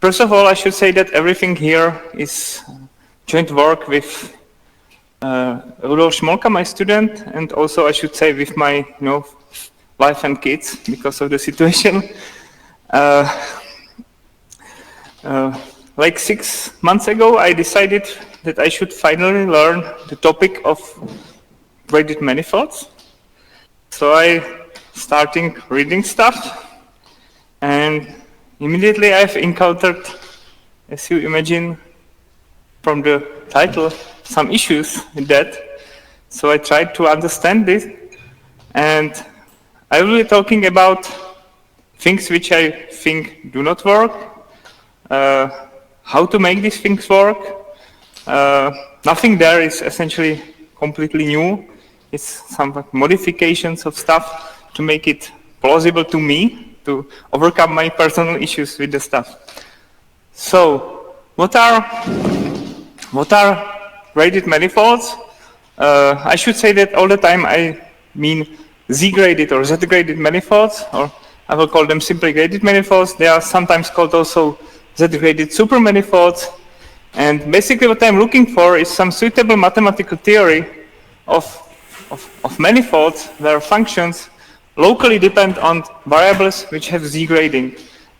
First of all, I should say that everything here is joint work with Rudolf Schmolka, my student, and also I should say with my wife and kids because of the situation. Like 6 months ago, I decided that I should finally learn the topic of graded manifolds. So I started reading stuff, and immediately I've encountered, as you imagine from the title, some issues with that. So I tried to understand this, and I will be talking about things which I think do not work, how to make these things work. Nothing there is essentially completely new. It's some modifications of stuff to make it plausible to me, to overcome my personal issues with the stuff. So, what are graded manifolds? I should say that all the time I mean Z-graded or Z-graded manifolds, or I will call them simply graded manifolds. They are sometimes called also Z-graded supermanifolds. And basically what I'm looking for is some suitable mathematical theory of manifolds where functions locally depend on variables which have Z-grading,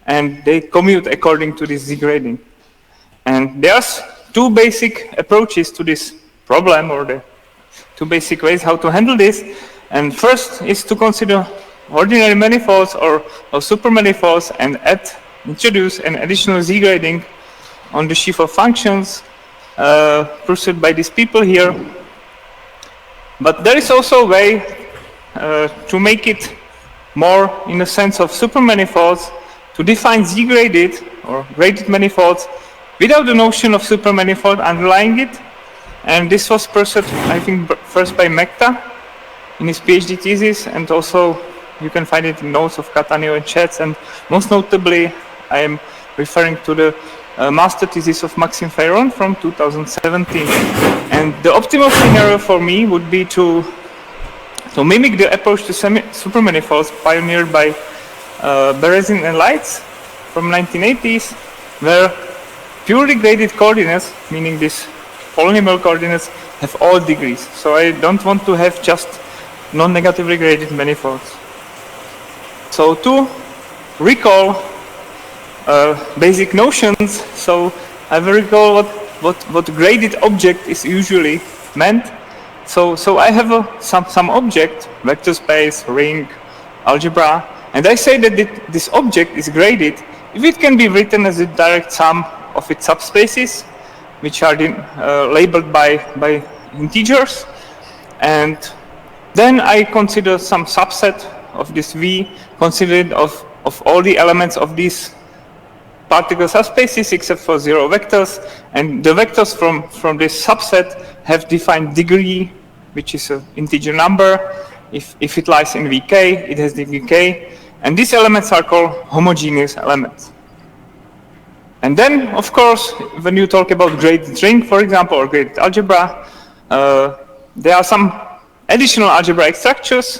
and they commute according to this Z-grading. And there's two basic approaches to this problem, or the two basic ways how to handle this. And first is to consider ordinary manifolds or supermanifolds and introduce an additional Z-grading on the sheaf of functions pursued by these people here. But there is also a way to make it more in the sense of supermanifolds, to define Z-graded or graded manifolds without the notion of supermanifold underlying it. And this was pursued, I think, first by Mekta in his PhD thesis, and also you can find it in notes of Cattaneo and Chats, and most notably I am referring to the master thesis of Maxime Fairon from 2017. And the optimal scenario for me would be to mimic the approach to supermanifolds pioneered by Berezin-Leites from 1980s, where purely graded coordinates, meaning these polynomial coordinates, have all degrees. So I don't want to have just non-negatively graded manifolds. So to recall basic notions, so I will recall what graded object is usually meant. So I have some object, vector space, ring, algebra, and I say that this object is graded if it can be written as a direct sum of its subspaces, which are labeled by integers, and then I consider some subset of this V, considered of all the elements of these particular subspaces except for zero vectors, and the vectors from this subset have defined degree, which is an integer number. If it lies in Vk, it has degree k, and these elements are called homogeneous elements. And then, of course, when you talk about graded ring, for example, or graded algebra, there are some additional algebraic structures,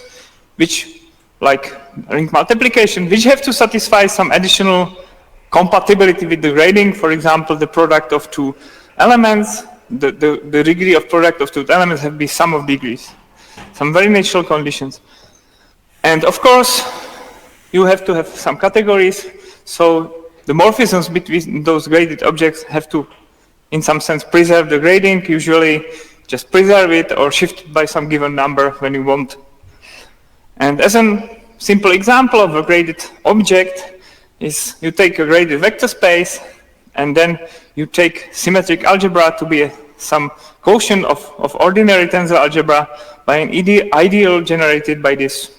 which, like ring multiplication, which have to satisfy some additional compatibility with the grading. For example, the product of two elements, the degree of product of two elements have to be sum of degrees. Some very natural conditions. And of course, you have to have some categories. So the morphisms between those graded objects have to, in some sense, preserve the grading, usually just preserve it or shift it by some given number when you want. And as a simple example of a graded object is you take a graded vector space, and then you take symmetric algebra to be some quotient of ordinary tensor algebra by an ideal generated by this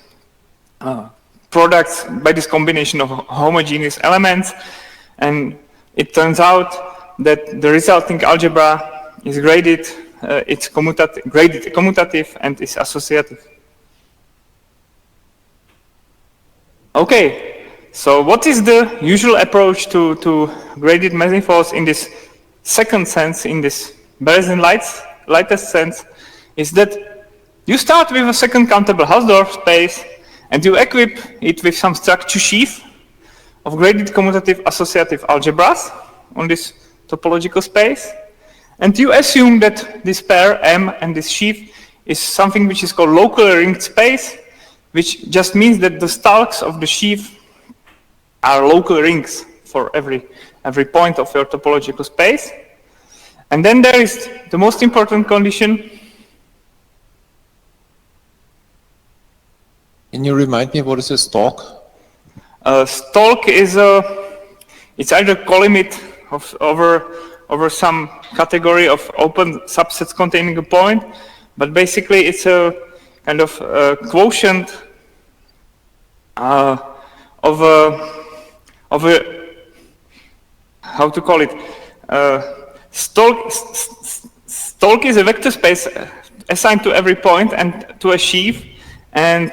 products, by this combination of homogeneous elements. And it turns out that the resulting algebra is graded, it's graded commutative, and is associative. Okay, so what is the usual approach to graded manifolds in this second sense, in this Berezin-Leites sense, is that you start with a second countable Hausdorff space, and you equip it with some structure sheaf, of graded commutative associative algebras on this topological space. And you assume that this pair M and this sheaf is something which is called locally ringed space, which just means that the stalks of the sheaf are local rings for every point of your topological space. And then there is the most important condition. Can you remind me what is a stalk? Stalk is it's either colimit over some category of open subsets containing a point, but basically it's a kind of quotient of a how to call it? Stalk is a vector space assigned to every point and to a sheaf, and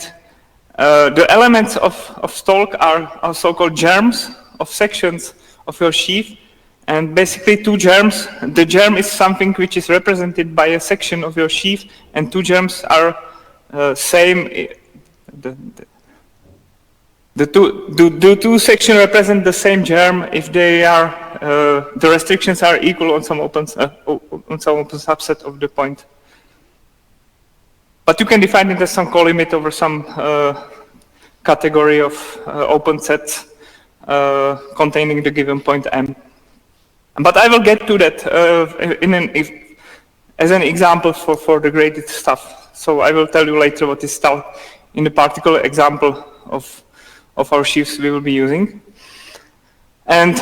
the elements of stalk are so-called germs of sections of your sheaf, and basically two germs. The germ is something which is represented by a section of your sheaf, and two germs are same. The two sections represent the same germ if they are the restrictions are equal on some open subset of the point. But you can define it as some colimit over some category of open sets containing the given point M. But I will get to that as an example for the graded stuff. So I will tell you later what is stalk in the particular example of our sheaves we will be using. And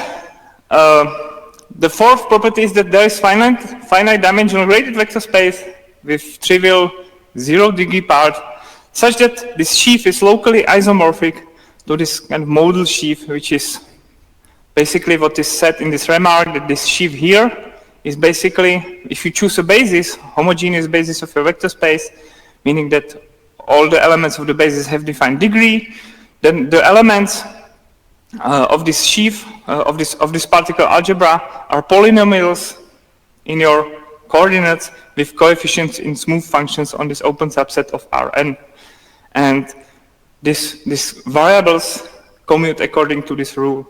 the fourth property is that there is finite dimensional graded vector space with trivial 0-degree part, such that this sheaf is locally isomorphic to this kind of modal sheaf, which is basically what is said in this remark, that this sheaf here is basically, if you choose a basis, homogeneous basis of your vector space, meaning that all the elements of the basis have defined degree, then the elements of this sheaf, of this particle algebra, are polynomials in your coordinates with coefficients in smooth functions on this open subset of Rn. And these variables commute according to this rule.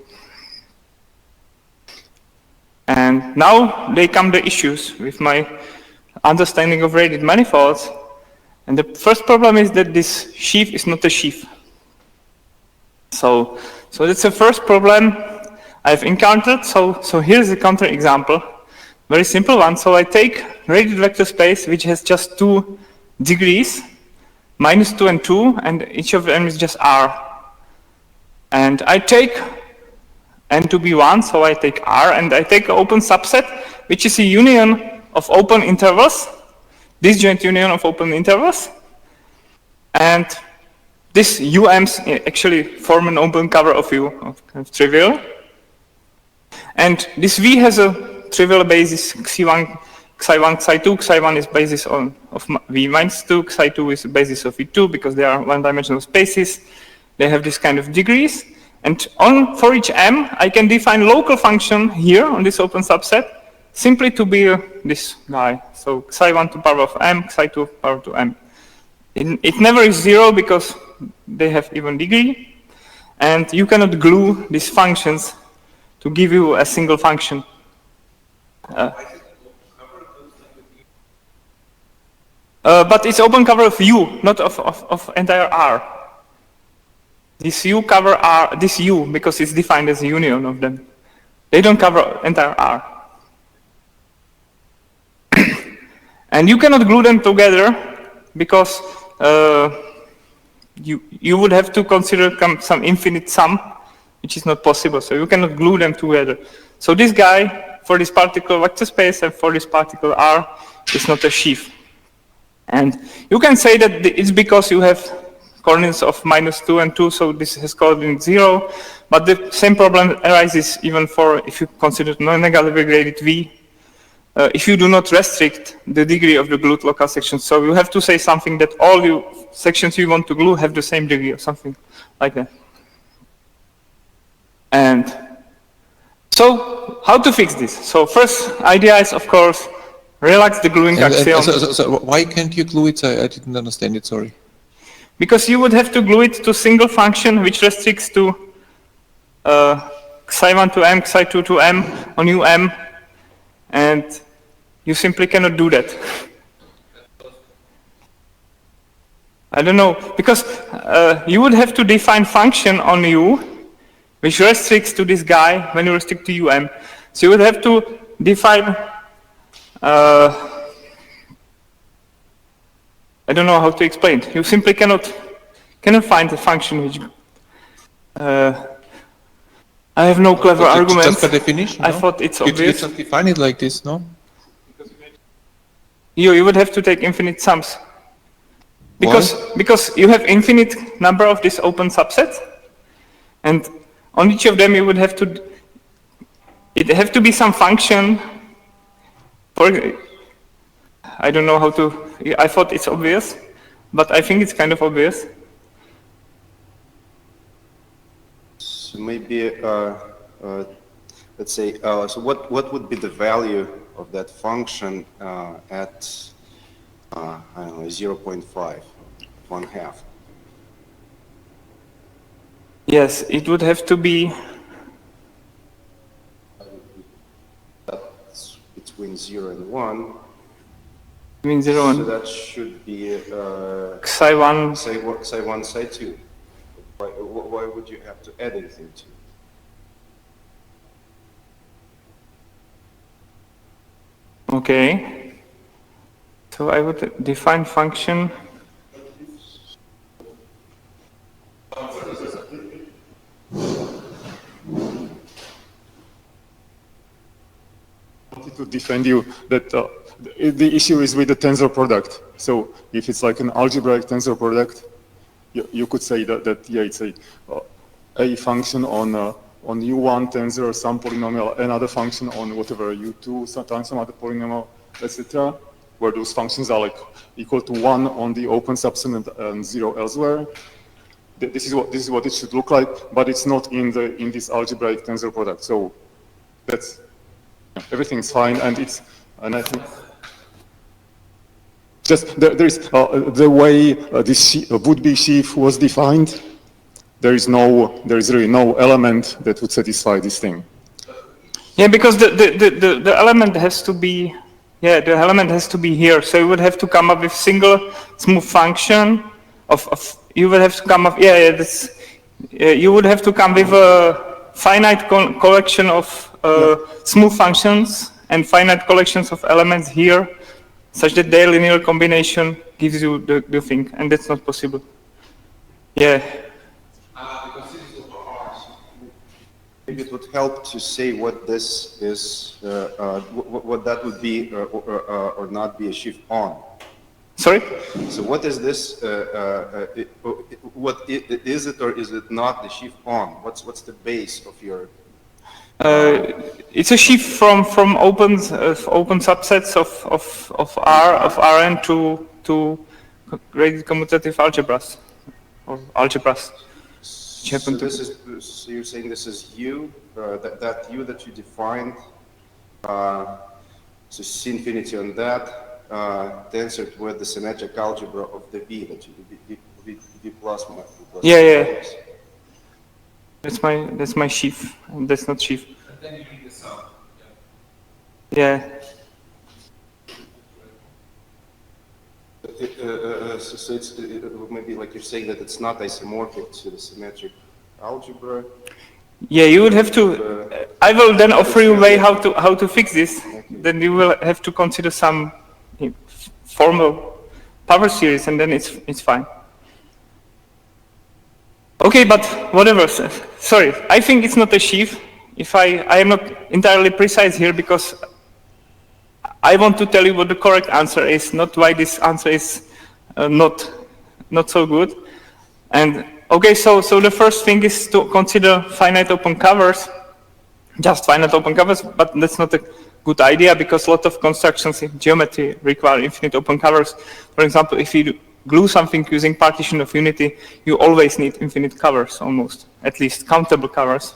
And now they come the issues with my understanding of graded manifolds. And the first problem is that this sheaf is not a sheaf. So that's the first problem I've encountered. So here's a counterexample, very simple one. So I take graded vector space which has just 2 degrees, -2 and 2, and each of them is just R. And I take N to be 1, so I take R, and I take an open subset which is a union of open intervals, disjoint union of open intervals, and this UMs actually form an open cover of U, of trivial. And this V has a trivial basis Xi1, Xi1, Xi2. Xi1 is basis of V minus 2, Xi2 is the basis of V2 because they are one-dimensional spaces. They have this kind of degrees. And for each M, I can define local function here on this open subset simply to be this guy. So Xi1 to power of M, Xi2 to power to M. It never is 0 because they have even degree. And you cannot glue these functions to give you a single function. But it's open cover of U, not of entire R. This U cover R, this U, because it's defined as a union of them. They don't cover entire R. And you cannot glue them together because you would have to consider some infinite sum, which is not possible. So you cannot glue them together. So this guy, for this particular vector space and for this particular R, is not a sheaf. And you can say that it's because you have coordinates of -2 and 2, so this has coordinate 0. But the same problem arises even for if you consider non-negatively graded V, if you do not restrict the degree of the glued local sections. So you have to say something that all you sections you want to glue have the same degree or something like that. And so how to fix this? So first idea is, of course, relax the gluing axiom. So why can't you glue it? I didn't understand it, sorry. Because you would have to glue it to single function which restricts to Xi1 to m, Xi2 to m on um, and you simply cannot do that. I don't know, because you would have to define function on u, which restricts to this guy when you restrict to um. So you would have to define, I don't know how to explain it. You simply cannot find a function which, I have no clever arguments. Just by definition, I no? thought it's You obvious. just define it like this, no? You would have to take infinite sums. Because you have infinite number of these open subsets, and on each of them you would have to, it have to be some function. I don't know how to, I thought it's obvious, but I think it's kind of obvious. So maybe, let's say, so what would be the value of that function at, I don't know, 0.5, 1/2? Yes, it would have to be. That's between 0 and 1. Between 0 So and that should be Xi1. Xi1, Xi2. Why would you have to add anything to it? Okay. So I would define function. To defend you that the issue is with the tensor product. So if it's like an algebraic tensor product, you could say that yeah, it's a function on u1 tensor, some polynomial, another function on whatever u2, sometimes some other polynomial, etc., where those functions are like equal to 1 on the open subset and 0 elsewhere. This is what it should look like, but it's not in this algebraic tensor product. So that's, everything's fine, and I think just there is the way this would-be sheaf was defined. There is really no element that would satisfy this thing. Yeah, because the element has to be, yeah, the element has to be here. So you would have to come up with single smooth function of you would have to come up, you would have to come with a finite collection of smooth functions and finite collections of elements here, such that their linear combination gives you the thing, and that's not possible. Yeah. Maybe it would help to say what this is, what that would be or not be a sheaf on. Sorry? So what is this, what is it or is it not the sheaf on? What's the base of your... It's a sheaf from open subsets of Rn to graded commutative algebras, or algebras. So this is, so you're saying this is U, that U that you defined, so C infinity on that, tensored with the symmetric algebra of the V that you V plus minus. Yeah. That's my sheaf, and that's not sheaf. And then you need the sum. Yeah. So it's maybe like you're saying that it's not isomorphic to the symmetric algebra. Yeah, you would have to. I will then offer you a way how to fix this. Then you will have to consider some formal power series, and then it's fine. Okay, but whatever. Sorry, I think it's not a sheaf. If I am not entirely precise here because I want to tell you what the correct answer is, not why this answer is not so good. And okay, so the first thing is to consider finite open covers, just finite open covers, but that's not a good idea because a lot of constructions in geometry require infinite open covers. For example, if you glue something using partition of unity, you always need infinite covers, almost, at least countable covers.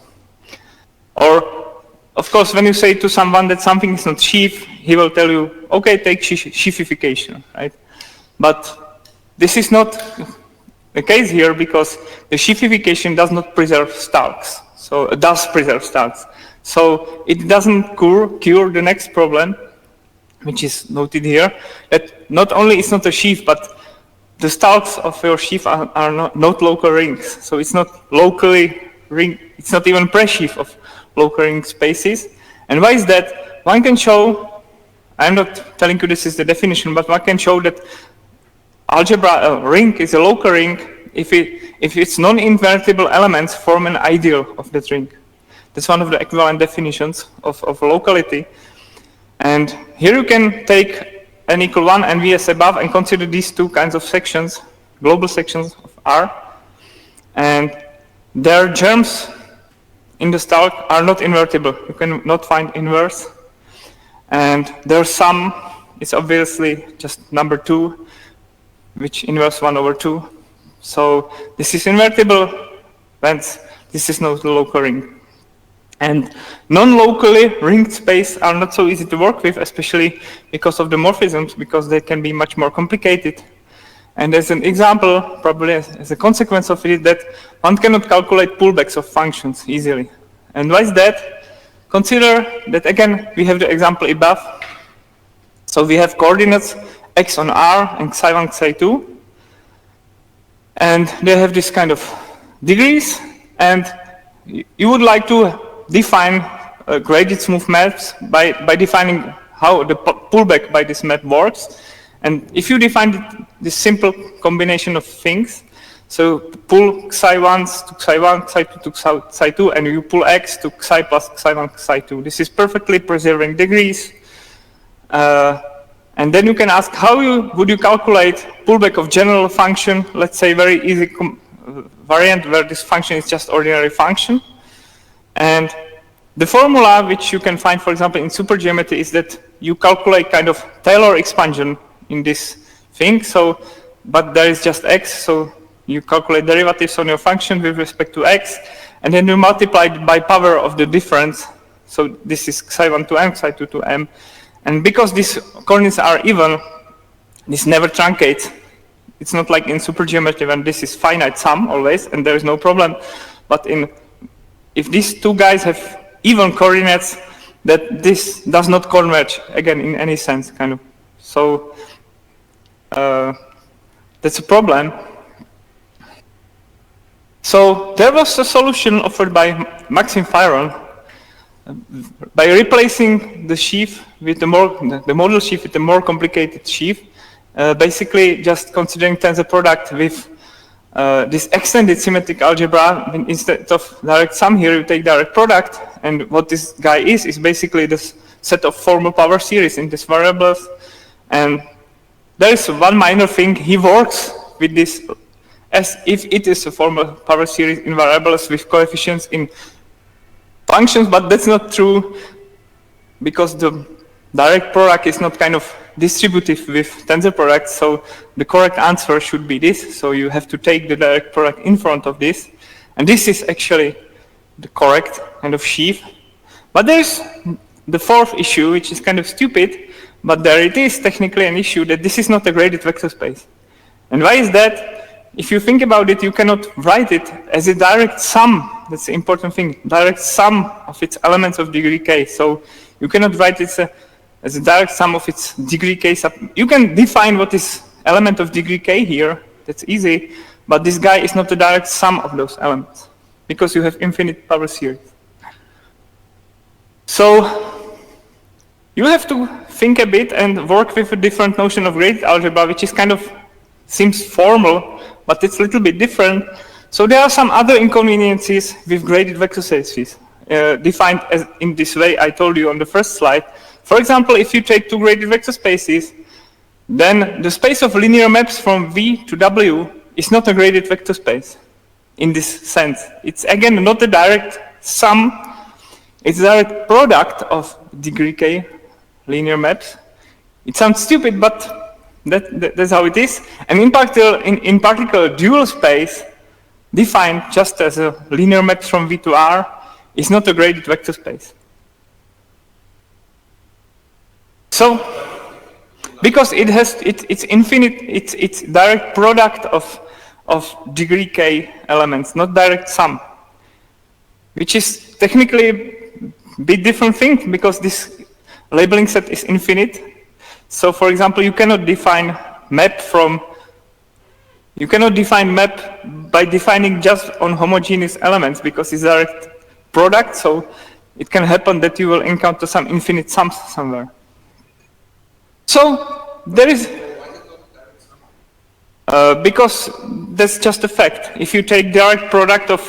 Or, of course, when you say to someone that something is not sheaf, he will tell you, okay, take sheafification, right? But this is not the case here because the sheafification does not preserve stalks. So does preserve stalks. So it doesn't cure the next problem, which is noted here, that not only it's not a sheaf, but the stalks of your sheaf are not local rings. So it's not locally ring, it's not even pre-sheaf of local ring spaces. And why is that? One can show, I'm not telling you this is the definition, but one can show that algebra ring is a local ring if its non-invertible elements form an ideal of that ring. That's one of the equivalent definitions of locality. And here you can take n equal 1 and v as above and consider these two kinds of sections, global sections of R. And their germs in the stalk are not invertible. You cannot find inverse. And their sum is obviously just number 2, which inverse 1 over 2. So this is invertible, hence this is not a local ring. And non-locally ringed space are not so easy to work with, especially because of the morphisms, because they can be much more complicated. And as an example, probably as a consequence of it, that one cannot calculate pullbacks of functions easily. And why is that? Consider that again, we have the example above. So we have coordinates x on R and xi1, xi2. And they have this kind of degrees. And you would like to define graded smooth maps by defining how the pullback by this map works. And if you define this simple combination of things, so pull xi1 to xi1, xi2 to xi2, and you pull x to xi plus xi1, xi2. This is perfectly preserving degrees. And then you can ask how would you calculate pullback of general function, let's say very easy variant where this function is just ordinary function. And the formula which you can find, for example, in supergeometry is that you calculate kind of Taylor expansion in this thing. So, but there is just x, so you calculate derivatives on your function with respect to x, and then you multiply it by power of the difference. So this is xi1 to m, xi2 to m. And because these coordinates are even, this never truncates. It's not like in supergeometry when this is finite sum always, and there is no problem. But if these two guys have even coordinates, that this does not converge, again, in any sense, kind of. So that's a problem. So there was a solution offered by Maxim Fairon by replacing the sheaf with the model sheaf with a more complicated sheaf, basically just considering tensor product with this extended symmetric algebra. Instead of direct sum here, you take direct product, and what this guy is basically this set of formal power series in these variables. And there is one minor thing, he works with this as if it is a formal power series in variables with coefficients in functions, but that's not true because the direct product is not kind of distributive with tensor products, so the correct answer should be this. So you have to take the direct product in front of this, and this is actually the correct kind of sheaf. But there's the fourth issue, which is kind of stupid, but there it is technically an issue that this is not a graded vector space. And why is that? If you think about it, you cannot write it as a direct sum. That's the important thing, direct sum of its elements of degree k. So you cannot write it as a direct sum of its degree k sub. You can define what is element of degree k here, that's easy, but this guy is not the direct sum of those elements because you have infinite power series. So you have to think a bit and work with a different notion of graded algebra, which is kind of seems formal, but it's a little bit different. So there are some other inconveniences with graded vector spaces, defined as in this way I told you on the first slide. For example, if you take two graded vector spaces, then the space of linear maps from V to W is not a graded vector space in this sense. It's again not a direct sum, it's a direct product of degree k linear maps. It sounds stupid, but that's how it is. And in particular, dual space defined just as a linear map from V to R is not a graded vector space. So, because it has it's infinite, it's direct product of degree k elements, not direct sum. which is technically a bit different thing because this labeling set is infinite. So for example, you cannot define map by defining just on homogeneous elements because it's a direct product, so it can happen that you will encounter some infinite sums somewhere. So there is, because that's just a fact. If you take direct product of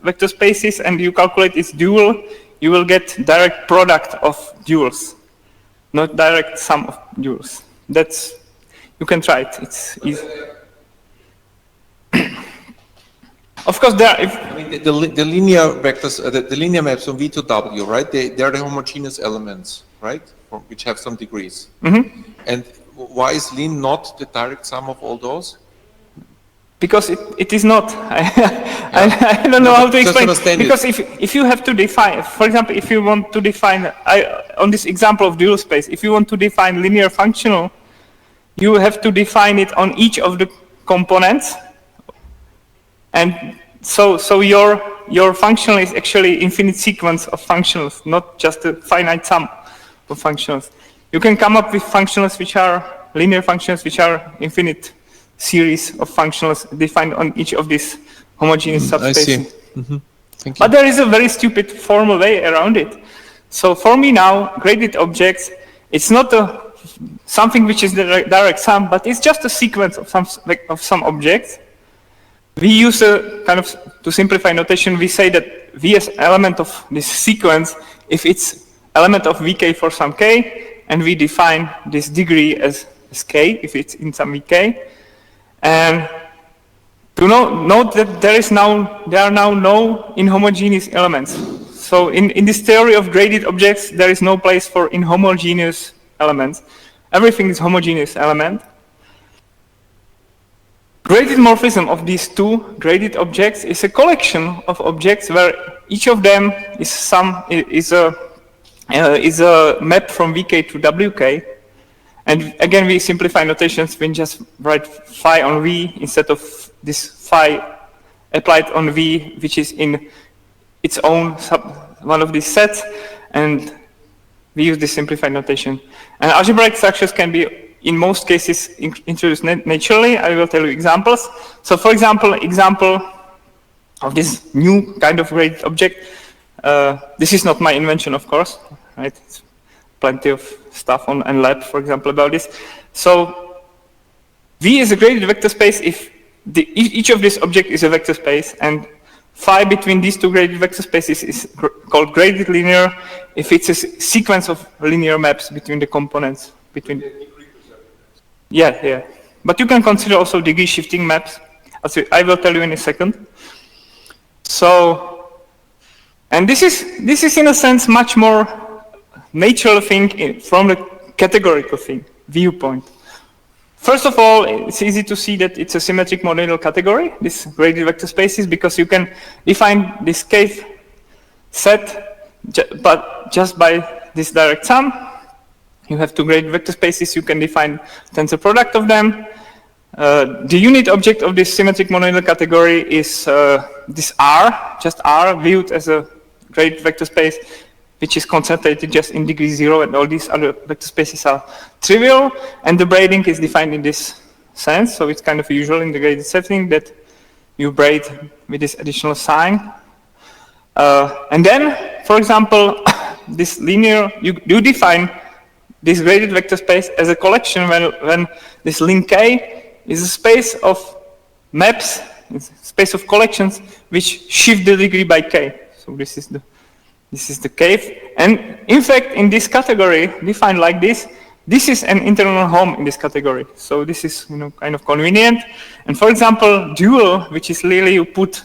vector spaces and you calculate its dual, you will get direct product of duals, not direct sum of duals. That's, you can try it, it's easy. Of course, there are, I mean, the linear vectors, the linear maps from V to W, right? They are the homogeneous elements, right? Which have some degrees. Mm-hmm. And why is lin not the direct sum of all those? Because it is not. I don't know how to explain. Because if you have to define, for example, if you want to define, on this example of dual space, if you want to define linear functional, you have to define it on each of the components. And so your functional is actually infinite sequence of functionals, not just a finite sum of functionals. You can come up with functionals which are linear functions, which are infinite series of functionals defined on each of these homogeneous subspaces. I see. Mm-hmm. Thank you. But there is a very stupid formal way around it. So for me now, graded objects, it's not something which is the direct sum, but it's just a sequence of some objects. We use a kind of, to simplify notation, we say that V is element of this sequence if it's element of Vk for some k, and we define this degree as k if it's in some Vk. And to note that there are now no inhomogeneous elements. So in this theory of graded objects, there is no place for inhomogeneous elements. Everything is homogeneous element. Graded morphism of these two graded objects is a collection of objects where each of them is a map from Vk to Wk. And again, we simplify notations. We just write phi on V instead of this phi applied on V, which is in its own one of these sets. And we use this simplified notation. And algebraic structures can be, in most cases, introduced naturally. I will tell you examples. So for example of this new kind of graded object. This is not my invention, of course, right? It's plenty of stuff on NLab, for example, about this. So V is a graded vector space if each of these objects is a vector space, and phi between these two graded vector spaces is called graded linear if it's a sequence of linear maps between the components. Yeah. But you can consider also degree shifting maps, as I will tell you in a second. So, and this is in a sense much more natural thing from the categorical thing viewpoint. First of all, it's easy to see that it's a symmetric monoidal category, this graded vector spaces, because you can define this K set, but just by this direct sum. You have two graded vector spaces, you can define tensor product of them. The unit object of this symmetric monoidal category is this R, just R, viewed as a graded vector space, which is concentrated just in degree 0, and all these other vector spaces are trivial, and the braiding is defined in this sense, so it's kind of usual in the graded setting that you braid with this additional sign. And then, for example, this linear, you define this graded vector space as a collection when this link K is a space of maps, it's a space of collections which shift the degree by K. So this is the K. And in fact, in this category, defined like this is an internal home in this category. So this is kind of convenient. And for example, dual, which is really you put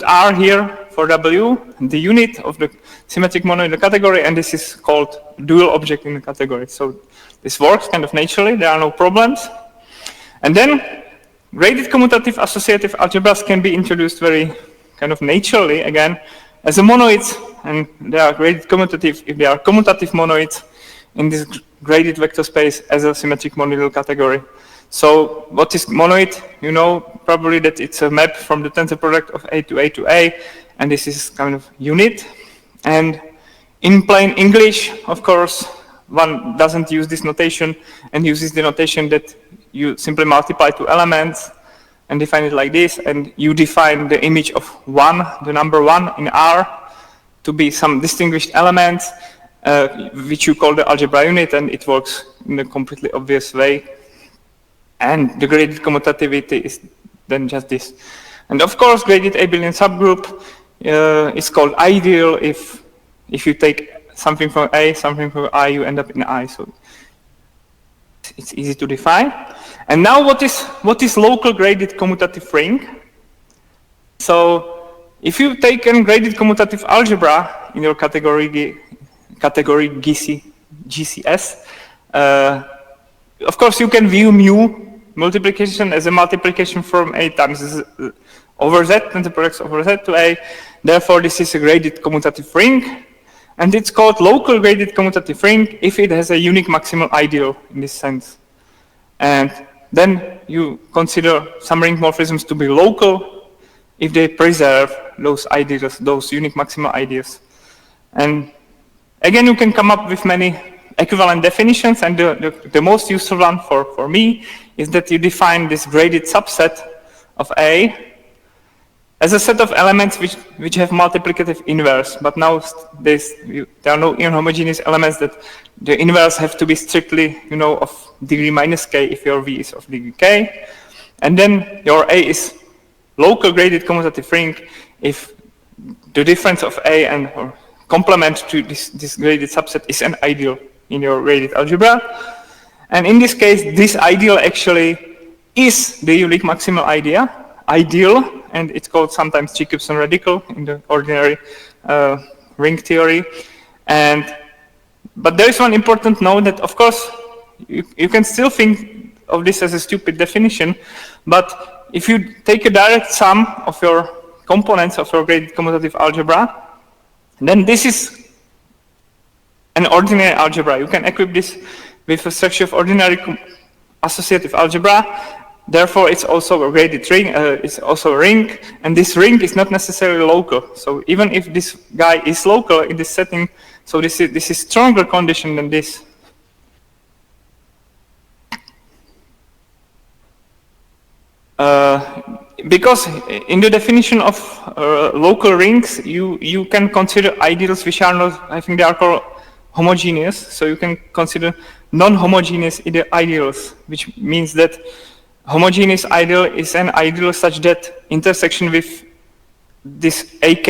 R here for W, the unit of the symmetric monoidal category, and this is called dual object in the category. So this works kind of naturally, there are no problems. And then graded commutative associative algebras can be introduced very kind of naturally again as a monoids, and they are graded commutative if they are commutative monoids in this graded vector space as a symmetric monoidal category. So what is monoid? You know probably that it's a map from the tensor product of A to A to A, and this is kind of unit. And in plain English, of course, one doesn't use this notation and uses the notation that you simply multiply two elements and define it like this, and you define the image of 1, the number 1 in R, to be some distinguished elements, which you call the algebra unit, and it works in a completely obvious way. And the graded commutativity is then just this. And of course, graded abelian subgroup is called ideal if you take something from A, something from I, you end up in I. So it's easy to define. And now what is local graded commutative ring? So if you take a graded commutative algebra in your category GCS, of course you can view mu multiplication as a multiplication from A times over Z and the product over Z to A. Therefore, this is a graded commutative ring. And it's called local graded commutative ring if it has a unique maximal ideal in this sense. And then you consider some ring morphisms to be local if they preserve those ideals, those unique maximal ideas. And again, you can come up with many equivalent definitions, and the most useful one for me is that you define this graded subset of A as a set of elements which have multiplicative inverse, but now there are no inhomogeneous elements that the inverse have to be strictly, of degree minus k if your V is of degree k. And then your A is local graded commutative ring if the difference of A and or complement to this graded subset is an ideal in your graded algebra. And in this case, this ideal actually is the unique maximal ideal, and it's called sometimes Jacobson radical in the ordinary ring theory. But there is one important note that, of course, you can still think of this as a stupid definition, but if you take a direct sum of your components of your graded commutative algebra, then this is an ordinary algebra. You can equip this with a structure of ordinary associative algebra. Therefore, it's also a graded ring, it's also a ring, and this ring is not necessarily local. So even if this guy is local in this setting, so this is stronger condition than this. Because in the definition of local rings, you can consider ideals which are not, I think they are called homogeneous. So you can consider non-homogeneous ideals, which means that homogeneous ideal is an ideal such that intersection with this AK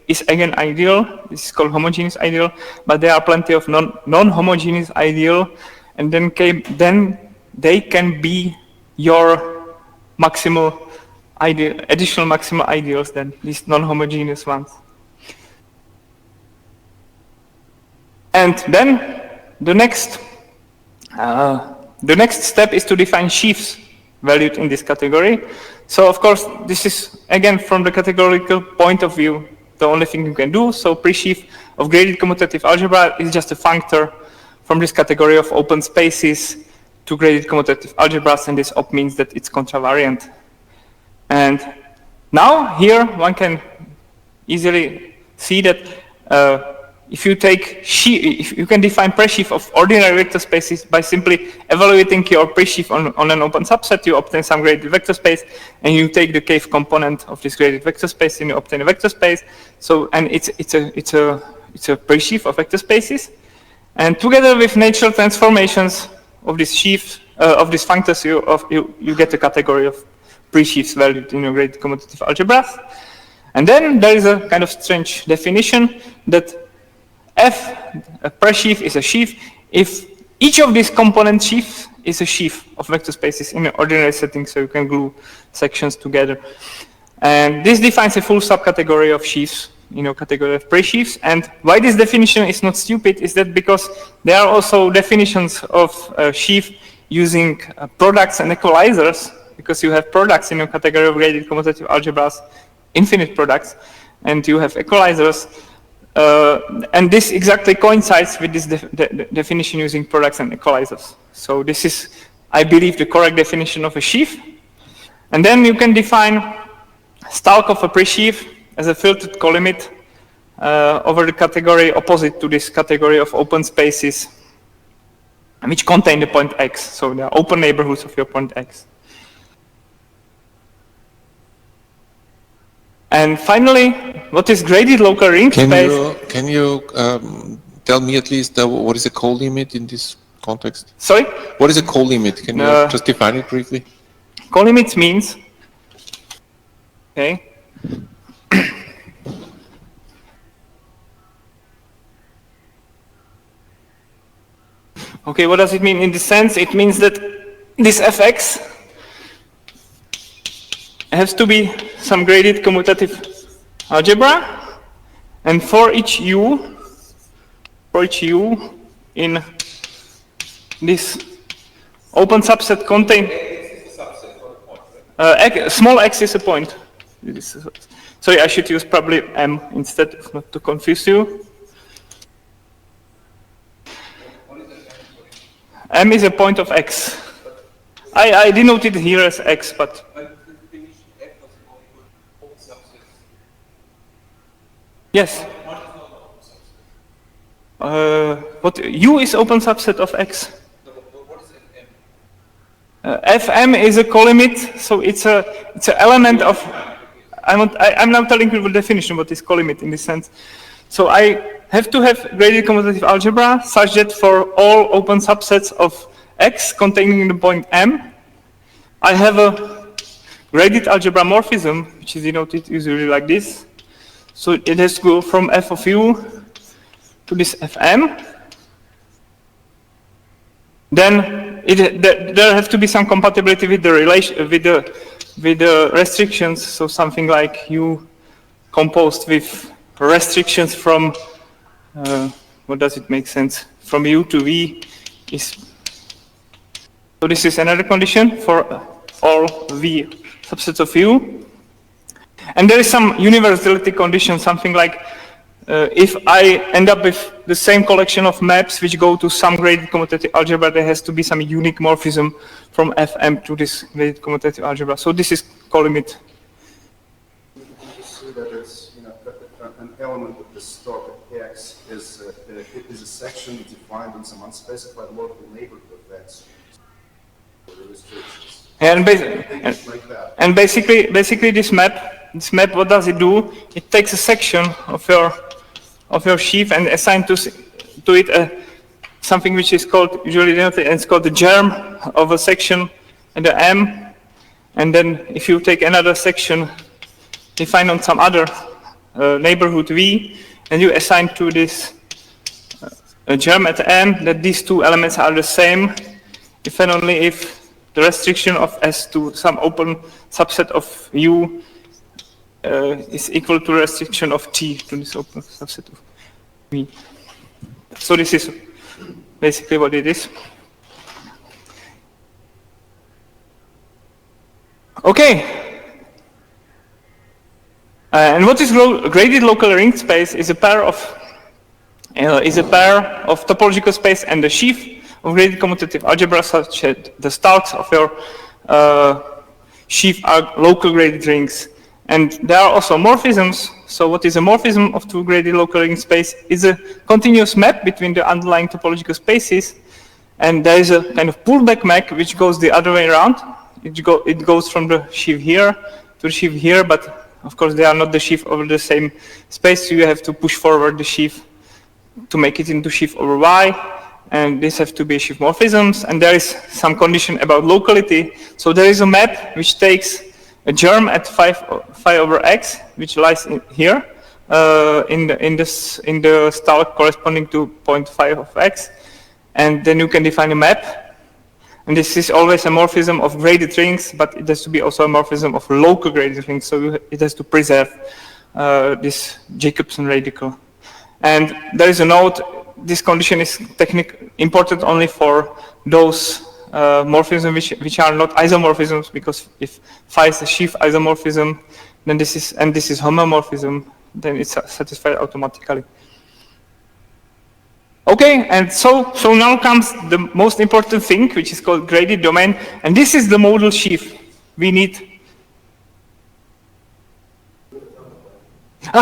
is again ideal. This is called homogeneous ideal, but there are plenty of non-homogeneous ideal, and then they can be your maximal ideal, additional maximal ideals than these non-homogeneous ones. And then the next step is to define sheaves valued in this category. So of course, this is again from the categorical point of view the only thing you can do. So pre-sheaf of graded commutative algebra is just a functor from this category of open spaces to graded commutative algebras, and this op means that it's contravariant. And now here one can easily see that if you take if you can define pre-sheaf of ordinary vector spaces by simply evaluating your pre-sheaf on an open subset, you obtain some graded vector space, and you take the kth component of this graded vector space, and you obtain a vector space. So, and it's a pre-sheaf of vector spaces, and together with natural transformations of this sheaf of these functors, you get a category of pre-sheafs valued in your graded commutative algebras. And then there is a kind of strange definition that a pre-sheaf is a sheaf if each of these component sheaves is a sheaf of vector spaces in an ordinary setting, so you can glue sections together. And this defines a full subcategory of sheaves in a category of pre-sheaves. And why this definition is not stupid is that because there are also definitions of sheaf using products and equalizers, because you have products in a category of graded commutative algebras, infinite products, and you have equalizers. And this exactly coincides with this definition using products and equalizers. So this is, I believe, the correct definition of a sheaf. And then you can define stalk of a pre-sheaf as a filtered colimit over the category opposite to this category of open spaces which contain the point x. So they are open neighborhoods of your point x. And finally, what is graded local ring space? Can you tell me at least what is a colimit in this context? Sorry? What is a colimit? Can you just define it briefly? Colimit means, okay, okay, what does it mean in this sense? It means that this fx has to be some graded commutative algebra, and for each u in this open subset contain small x is a point. Sorry, I should use probably m instead, not to confuse you. M is a point of x. I denoted it here as x, but yes. What U is open subset of X. Fm is a colimit, so it's an element of. I'm now telling you the definition of what is colimit in this sense. So I have to have graded commutative algebra such that for all open subsets of X containing the point M, I have a graded algebra morphism, which is denoted usually like this. So it has to go from f of u to this fm. Then there have to be some compatibility with the relation with the restrictions. So something like u composed with restrictions from what does it make sense? From u to v is. So this is another condition for all v subsets of u. And there is some universality condition, something like if I end up with the same collection of maps which go to some graded commutative algebra, there has to be some unique morphism from Fm to this graded commutative algebra. So this is colimit. You see that it's, an element of the stock X is a section defined in some unspecified local neighborhood of X. And basically this map, what does it do? It takes a section of your sheaf and assigns to it something which is called, usually denoted, and it's called the germ of a section and the M. And then if you take another section defined on some other neighborhood V, and you assign to this germ at M that these two elements are the same, if and only if the restriction of S to some open subset of U is equal to the restriction of T to this open subset of V. So this is basically what it is. Okay. And what is graded local ring space is a pair of topological space and the sheaf of graded commutative algebra, such that the starts of your sheaf are local graded rings. And there are also morphisms. So what is a morphism of two graded local ring space is a continuous map between the underlying topological spaces. And there is a kind of pullback map which goes the other way around. It goes from the sheaf here to the sheaf here, but of course they are not the sheaf over the same space, so you have to push forward the sheaf to make it into sheaf over Y. And this have to be sheaf morphisms, and there is some condition about locality. So there is a map which takes a germ at phi over x, which lies in here in the star corresponding to 0.5 of x, and then you can define a map. And this is always a morphism of graded rings, but it has to be also a morphism of local graded rings. So it has to preserve this Jacobson radical. And there is a note. This condition is important only for those morphisms which are not isomorphisms, because if phi is a sheaf isomorphism, then this is homomorphism, then it's satisfied automatically. Okay, and so now comes the most important thing, which is called graded domain, and this is the modal sheaf we need.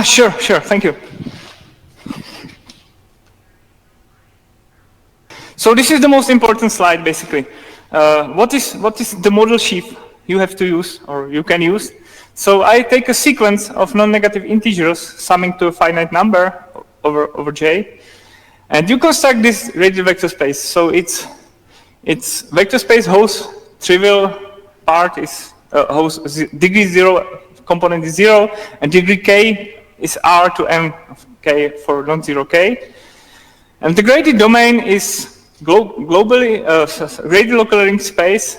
Sure, thank you. So this is the most important slide, basically. What is the model sheaf you have to use, or you can use? So I take a sequence of non-negative integers summing to a finite number over J, and you construct this radial vector space. So it's vector space whose trivial part is whose degree 0 component is 0, and degree k is R to M of k for non-zero k. And the graded domain is globally radial occurring space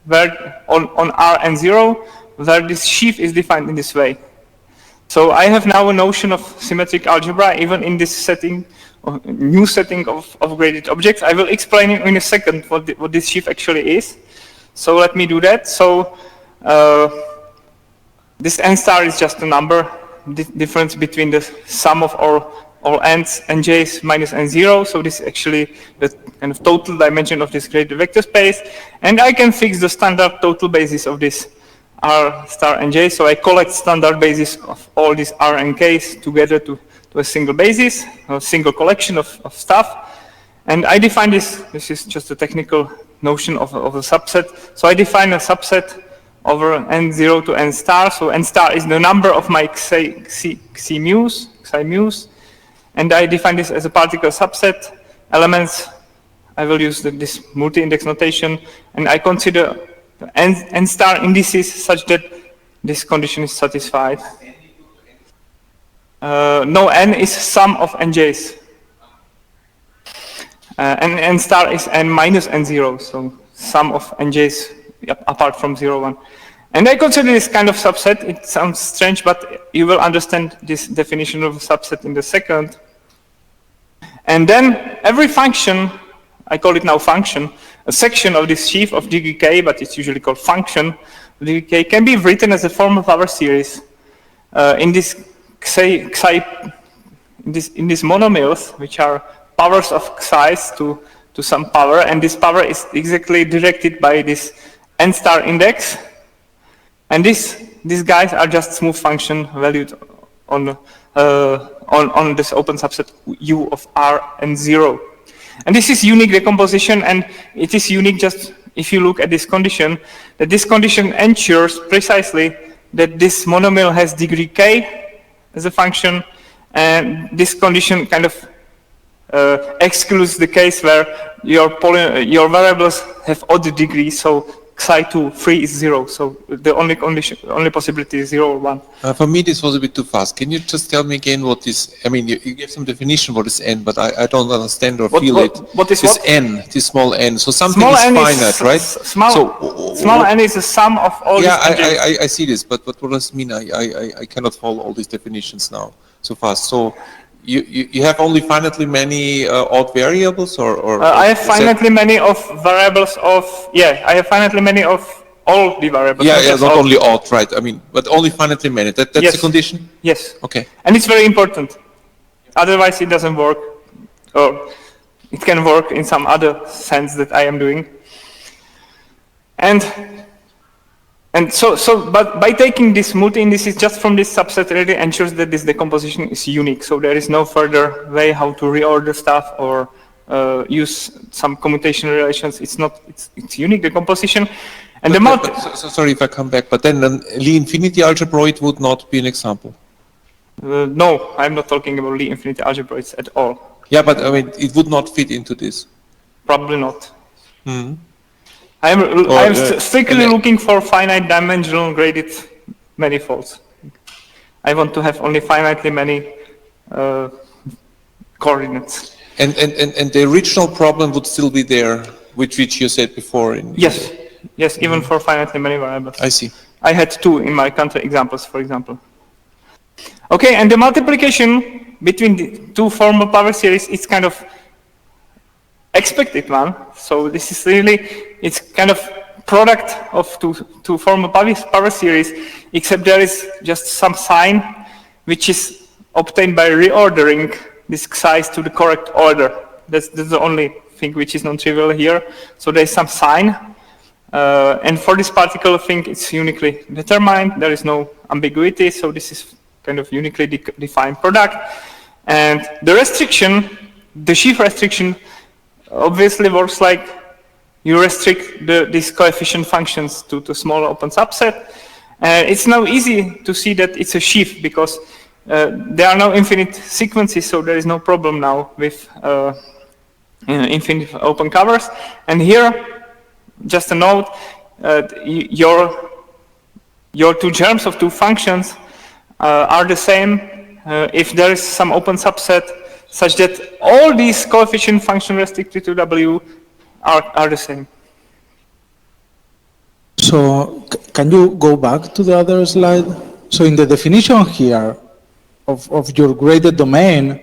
where on R and 0, where this sheaf is defined in this way. So I have now a notion of symmetric algebra even in this setting, new setting of graded objects. I will explain in a second what this sheaf actually is. So let me do that. So this n star is just a number, difference between the sum of all n's and j's minus n0. So this is actually the kind of total dimension of this graded vector space. And I can fix the standard total basis of this r star and j. So I collect standard basis of all these r and k's together to a single basis, a single collection of stuff. And I define this is just a technical notion of a subset. So I define a subset over n0 to n star. So n star is the number of my xi mu's, and I define this as a particle subset. Elements, I will use this multi-index notation, and I consider n star indices such that this condition is satisfied. No, n is sum of nj's. And n star is n minus n0, so sum of nj's apart from 0, 1. And I consider this kind of subset. It sounds strange, but you will understand this definition of a subset in the second. And then every function, I call it now function, a section of this sheaf of degree k, but it's usually called function, degree k, can be written as a formal power series in this in these monomills, which are powers of xi's to some power, and this power is exactly directed by this n star index. And these guys are just smooth function valued on this open subset U of R and 0. And this is unique decomposition, and it is unique just if you look at this condition, that this condition ensures precisely that this monomial has degree k as a function, and this condition kind of excludes the case where your variables have odd degree, so xi2, 3 is 0, so the only possibility is 0 or 1. For me, this was a bit too fast. Can you just tell me again what is, I mean, you gave some definition what is n, but I don't understand or feel it. What is this what? n, this small n, so something Small is n finite, right? Small n is the sum of all these Yeah, I see this, but what does it mean? I cannot follow all these definitions now so fast. So you have only finitely many odd variables, or I have finitely many of variables of, I have finitely many of all the variables. Not only odd, right? I mean, but only finitely many. That's yes. the condition? Yes. Okay. And it's very important. Otherwise it doesn't work, or it can work in some other sense that I am doing. But by taking this multi-indices just from this subset, really ensures that this decomposition is unique. So there is no further way how to reorder stuff or use some commutation relations. It's unique decomposition. And sorry if I come back, but then the Lie infinity algebroid would not be an example. No, I'm not talking about Lie infinity algebroids at all. Yeah, but I mean, it would not fit into this. Probably not. Mm-hmm. I'm strictly looking for finite dimensional graded manifolds. I want to have only finitely many coordinates. And the original problem would still be there, which you said before. Yes, even for finitely many variables. I see. I had 2 in my counter examples, for example. Okay, and the multiplication between the 2 formal power series is kind of expected one. So this is really, it's kind of product of two formal power series, except there is just some sign which is obtained by reordering these xi's to the correct order. That's the only thing which is non-trivial here. So there's some sign. And for this particular thing, it's uniquely determined. There is no ambiguity. So this is kind of uniquely defined product. And the restriction, the sheaf restriction, obviously works like you restrict these coefficient functions to small open subset. It's now easy to see that it's a sheaf because there are no infinite sequences, so there is no problem now with infinite open covers. And here, just a note, your two germs of two functions are the same if there is some open subset such that all these coefficient functions restricted to W are the same. So can you go back to the other slide? So in the definition here of your graded domain,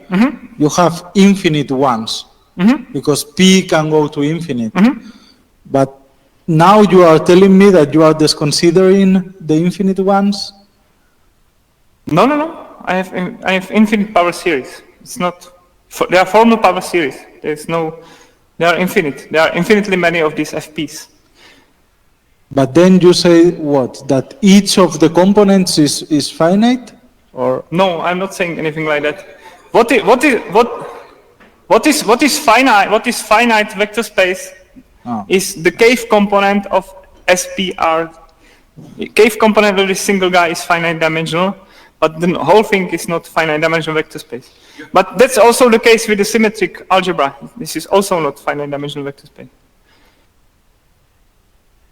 you have infinite ones because P can go to infinite. But now you are telling me that you are disconsidering the infinite ones? No. I have infinite power series. It's not. They are formal power series. There's no. They are infinite. There are infinitely many of these FPs. But then you say what? That each of the components is finite, or no? I'm not saying anything like that. What is finite? What is finite vector space? Is the Kth component of SPR. Kth component of this single guy is finite dimensional, but the whole thing is not finite dimensional vector space. But that's also the case with the symmetric algebra. This is also not finite dimensional vector space.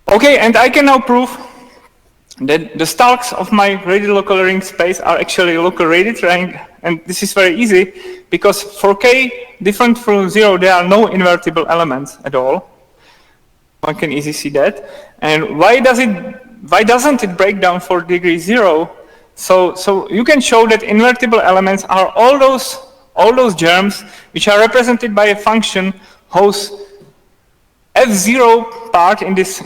Okay, and I can now prove that the stalks of my radial local ring space are actually local radial ring, and this is very easy because for k different from 0 there are no invertible elements at all. One can easily see that. And why doesn't it break down for degree 0? So you can show that invertible elements are all those germs which are represented by a function whose F0 part in this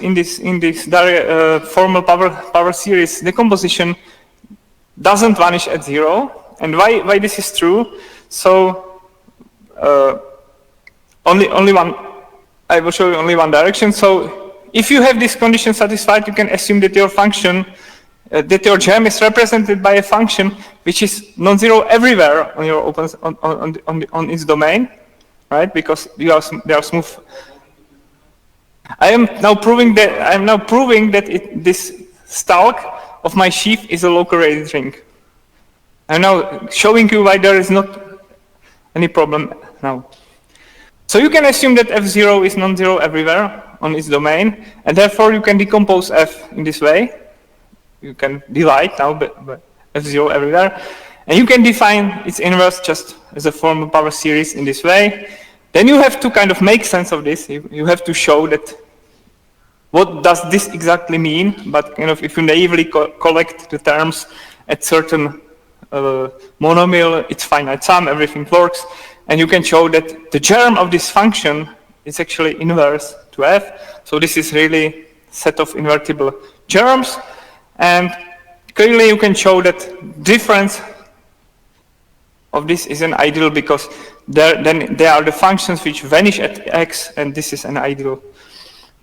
formal power series decomposition doesn't vanish at 0. And why this is true? So only one. I will show you only one direction. So if you have this condition satisfied, you can assume that your function, that your gem is represented by a function which is non-zero everywhere on your on its domain, right? Because they are smooth. I am now proving that this stalk of my sheaf is a local radial ring. I'm now showing you why there is not any problem now. So you can assume that F0 is non-zero everywhere on its domain, and therefore you can decompose F in this way. You can divide now by F0 everywhere, and you can define its inverse just as a formal power series in this way. Then you have to kind of make sense of this. You have to show that what does this exactly mean, but kind of if you naively collect the terms at certain monomial, it's finite sum, everything works. And you can show that the germ of this function is actually inverse to F. So this is really set of invertible germs. And clearly you can show that difference of this is an ideal because then there are the functions which vanish at X, and this is an ideal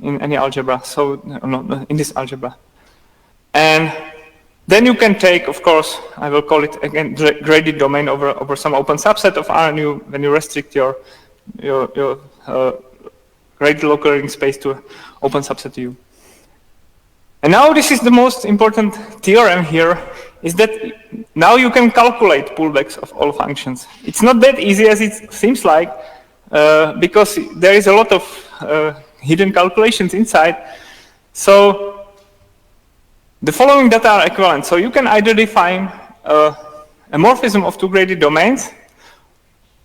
in any algebra. So no, in this algebra. And then you can take, of course, I will call it again graded domain over some open subset of R, and when you restrict your radial local ring space to open subset U. And now this is the most important theorem here, is that now you can calculate pullbacks of all functions. It's not that easy as it seems like, because there is a lot of hidden calculations inside. So the following data are equivalent. So you can either define a morphism of two graded domains,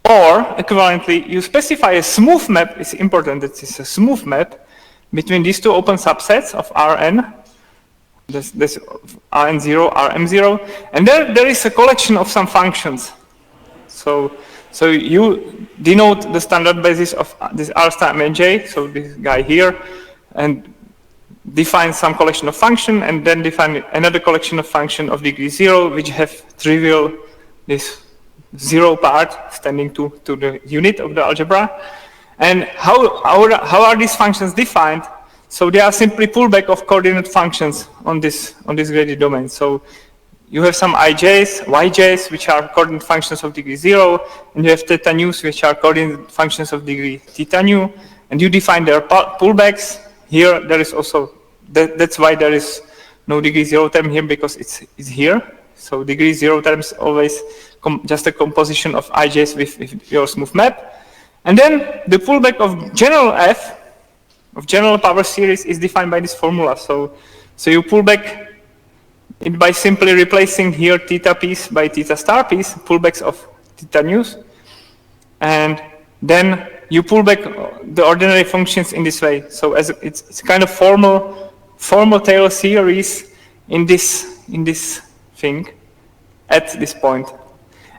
or equivalently, you specify a smooth map. It's important that it's a smooth map between these two open subsets of Rn, this Rn0, Rm0, and there is a collection of some functions. So you denote the standard basis of this R star Mj, so this guy here, and define some collection of function, and then define another collection of function of degree 0, which have trivial this 0 part standing to the unit of the algebra. And how are these functions defined? So they are simply pullback of coordinate functions on this graded domain. So you have some ij's, yj's, which are coordinate functions of degree 0, and you have theta nus, which are coordinate functions of degree theta nu, and you define their pullbacks. Here, there is also, that's why there is no degree 0 term here, because it's here. So degree 0 term is always just a composition of ij's with your smooth map. And then the pullback of general f, of general power series, is defined by this formula. So you pull back it by simply replacing here theta piece by theta star piece, pullbacks of theta nus, and then you pull back the ordinary functions in this way. So as it's kind of formal Taylor series in this thing at this point.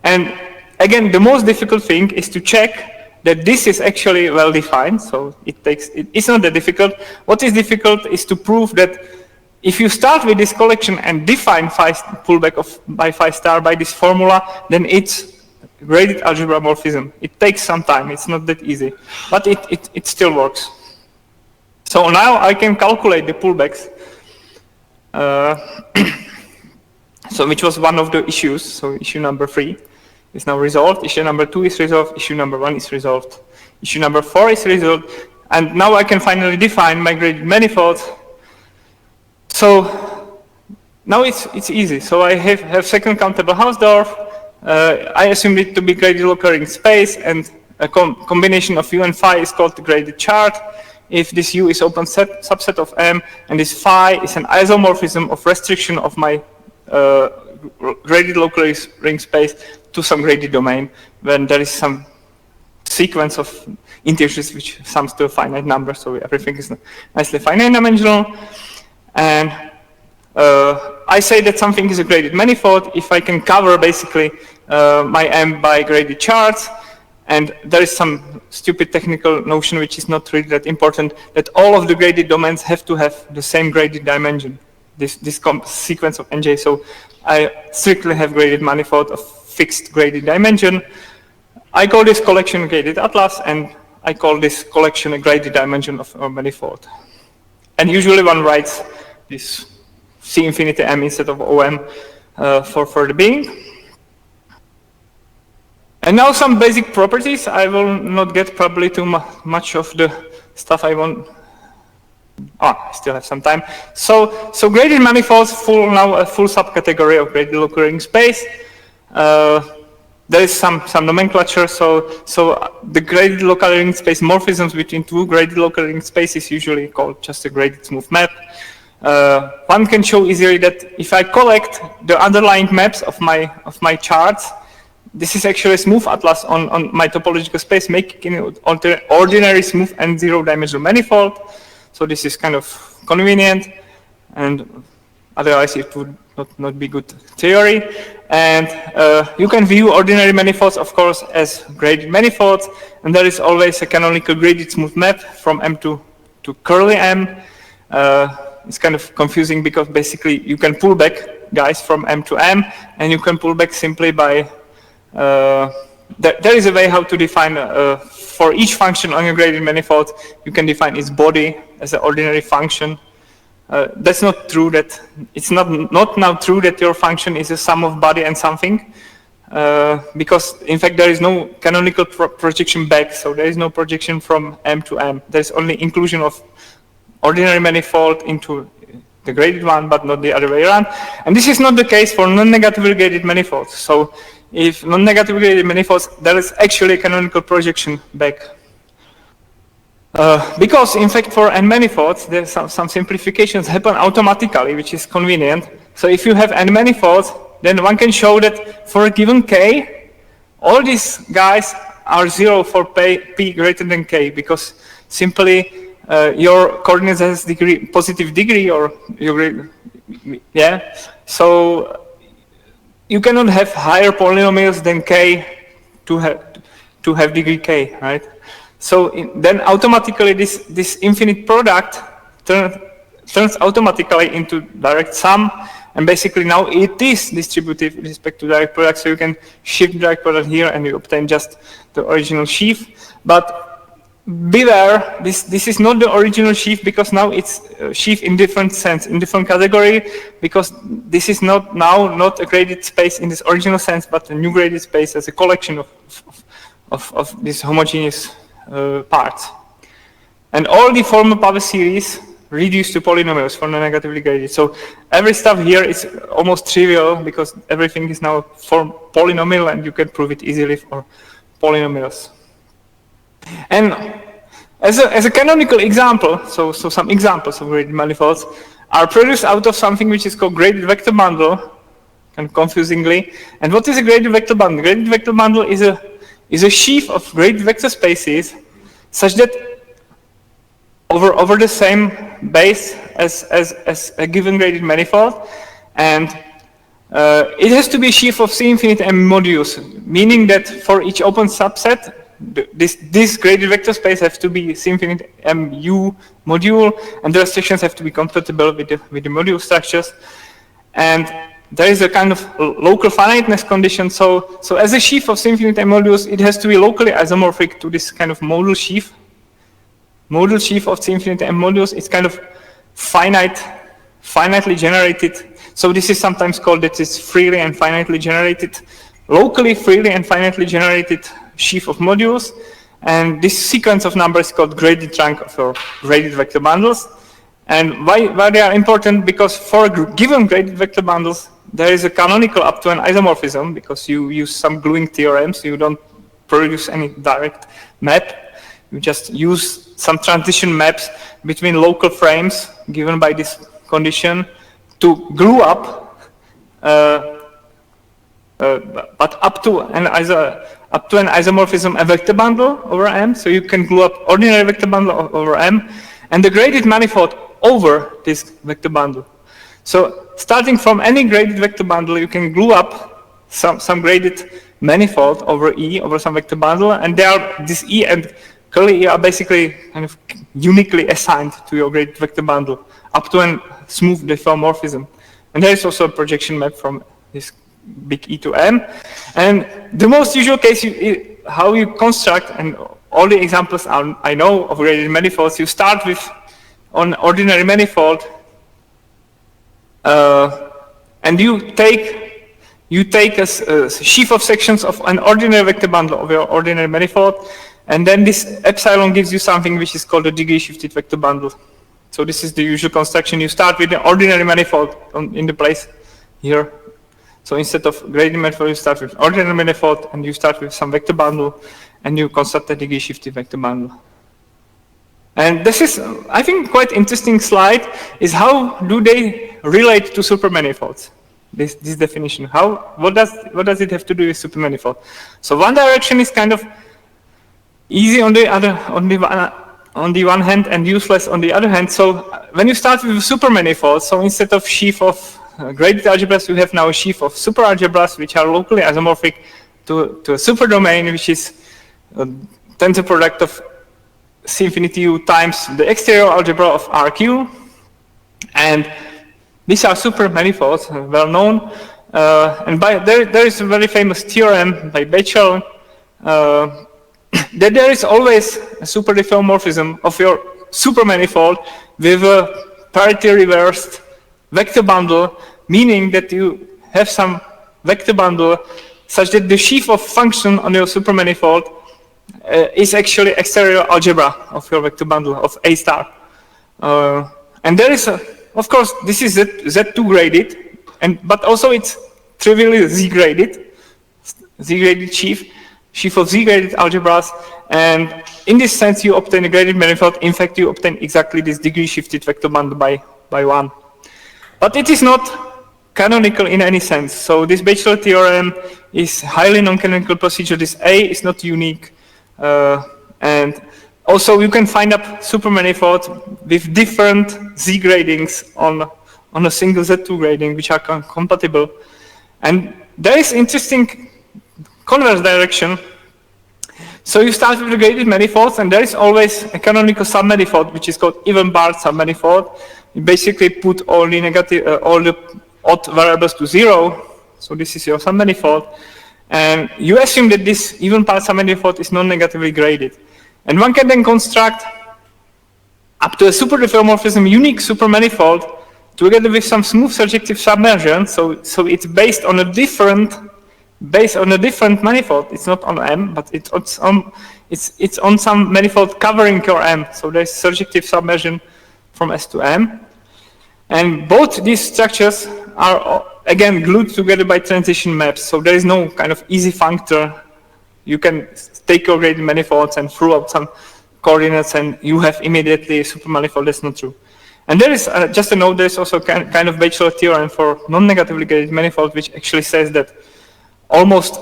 And again, the most difficult thing is to check that this is actually well defined. So it's not that difficult. What is difficult is to prove that if you start with this collection and define pullback by phi star by this formula, then it's graded algebra morphism. It takes some time. It's not that easy, but it still works. So now I can calculate the pullbacks. So which was one of the issues. So issue number 3 is now resolved. Issue number 2 is resolved. Issue number 1 is resolved. Issue number 4 is resolved. And now I can finally define my graded manifolds. So now it's easy. So I have second countable Hausdorff. I assume it to be graded occurring space, and a combination of u and phi is called the graded chart. If this u is open subset of M, and this phi is an isomorphism of restriction of my graded local ring space to some graded domain, when there is some sequence of integers which sums to a finite number, so everything is nicely finite dimensional. And I say that something is a graded manifold if I can cover basically my M by graded charts. And there is some stupid technical notion which is not really that important, that all of the graded domains have to have the same graded dimension, this sequence of nj. So I strictly have graded manifold of fixed graded dimension. I call this collection a graded atlas, and I call this collection a graded dimension of a manifold. And usually one writes this C infinity M instead of OM for the being. And now some basic properties. I will not get probably too much of the stuff I want. I still have some time. So graded manifolds now a full subcategory of graded local ring space. There is some nomenclature. So the graded local ring space morphisms between two graded local ring spaces is usually called just a graded smooth map. One can show easily that if I collect the underlying maps of my charts, this is actually a smooth atlas on my topological space, making it ordinary smooth and zero-dimensional manifold. So this is kind of convenient, and otherwise it would not be good theory. And you can view ordinary manifolds, of course, as graded manifolds, and there is always a canonical graded smooth map from M to curly M. It's kind of confusing because basically you can pull back guys from M to M, and you can pull back simply by there is a way how to define for each function on your graded manifold, you can define its body as an ordinary function. That's not true. That it's not now true that your function is a sum of body and something, because in fact there is no canonical projection back, so there is no projection from M to M. There is only inclusion of ordinary manifold into the graded one, but not the other way around. And this is not the case for non-negatively graded manifolds. So if non-negatively graded manifolds, there is actually a canonical projection back. Because in fact for n manifolds, there's some simplifications happen automatically, which is convenient. So if you have n manifolds, then one can show that for a given k, all these guys are 0 for p greater than k, because simply your coordinates has positive degree, or your so you cannot have higher polynomials than k to have degree k, right? So then automatically this infinite product turns automatically into direct sum, and basically now it is distributive with respect to direct product. So you can shift direct product here, and you obtain just the original sheaf. But beware, this is not the original sheaf, because now it's sheaf in different sense, in different category, because this is not a graded space in this original sense, but a new graded space as a collection of these homogeneous parts. And all the formal power series reduced to polynomials for non-negatively graded. So every stuff here is almost trivial, because everything is now for polynomial, and you can prove it easily for polynomials. And as a canonical example, so some examples of graded manifolds are produced out of something which is called graded vector bundle, kind of confusingly. And what is a graded vector bundle? Graded vector bundle is a sheaf of graded vector spaces such that over the same base as a given graded manifold, and it has to be a sheaf of C infinite M modules, meaning that for each open subset, this graded vector space has to be C infinite MU module, and the restrictions have to be compatible with the module structures. And there is a kind of local finiteness condition. So as a sheaf of C infinite M modules, it has to be locally isomorphic to this kind of module sheaf. Module sheaf of C infinite M modules is kind of finitely generated. So this is sometimes called that it's freely and finitely generated, locally freely and finitely generated sheaf of modules, and this sequence of numbers is called graded rank of your graded vector bundles. And why they are important? Because for given graded vector bundles, there is a canonical up to an isomorphism, because you use some gluing theorems, you don't produce any direct map, you just use some transition maps between local frames given by this condition to glue up, but up to an isomorphism a vector bundle over M, so you can glue up ordinary vector bundle over M, and the graded manifold over this vector bundle. So starting from any graded vector bundle, you can glue up some graded manifold over E, over some vector bundle, and this E and curly E are basically kind of uniquely assigned to your graded vector bundle up to a smooth diffeomorphism. And there is also a projection map from this big E to M. And the most usual case, how you construct, and all the examples I know of graded manifolds, you start with an ordinary manifold, and you take a sheaf of sections of an ordinary vector bundle of your ordinary manifold, and then this epsilon gives you something which is called a degree shifted vector bundle. So this is the usual construction. You start with an ordinary manifold in the place here. So instead of graded manifold, you start with ordinary manifold, and you start with some vector bundle, and you construct a degree shifted vector bundle. And this is, I think, quite interesting slide, is how do they relate to supermanifolds? This definition. What does it have to do with supermanifold? So one direction is kind of easy on the one hand and useless on the other hand. So when you start with a supermanifold, so instead of sheaf of graded algebras, you have now a sheaf of superalgebras, which are locally isomorphic to a superdomain, which is a tensor product of C infinity U times the exterior algebra of RQ. And these are supermanifolds, well known. And there is a very famous theorem by Bechdel that there is always a super diffeomorphism of your supermanifold with a parity reversed vector bundle, meaning that you have some vector bundle such that the sheaf of function on your supermanifold is actually exterior algebra of your vector bundle of A star. And there is, of course, this is Z2 graded, but also it's trivially Z graded sheaf of Z graded algebras. And in this sense, you obtain a graded manifold. In fact, you obtain exactly this degree shifted vector bundle by 1. But it is not canonical in any sense. So this Bechdel theorem is highly non-canonical procedure. This A is not unique. And also you can find up supermanifolds with different Z gradings on a single Z2 grading, which are compatible. And there is interesting converse direction. So you start with the graded manifolds, and there is always a canonical submanifold, which is called even-barred submanifold. You basically put all the odd variables to 0. So this is your submanifold. And you assume that this even-barred submanifold is non-negatively graded. And one can then construct up to a super-diffeomorphism unique supermanifold together with some smooth surjective submersion. So it's based on a different manifold. It's not on M, but it's on some manifold covering your M. So there's surjective submersion from S to M. And both these structures are again glued together by transition maps. So there is no kind of easy functor. You can take your graded manifolds and throw out some coordinates and you have immediately a supermanifold. That's not true. And there is, just a note, there's also kind of Bachelor theorem for non-negatively graded manifolds, which actually says that almost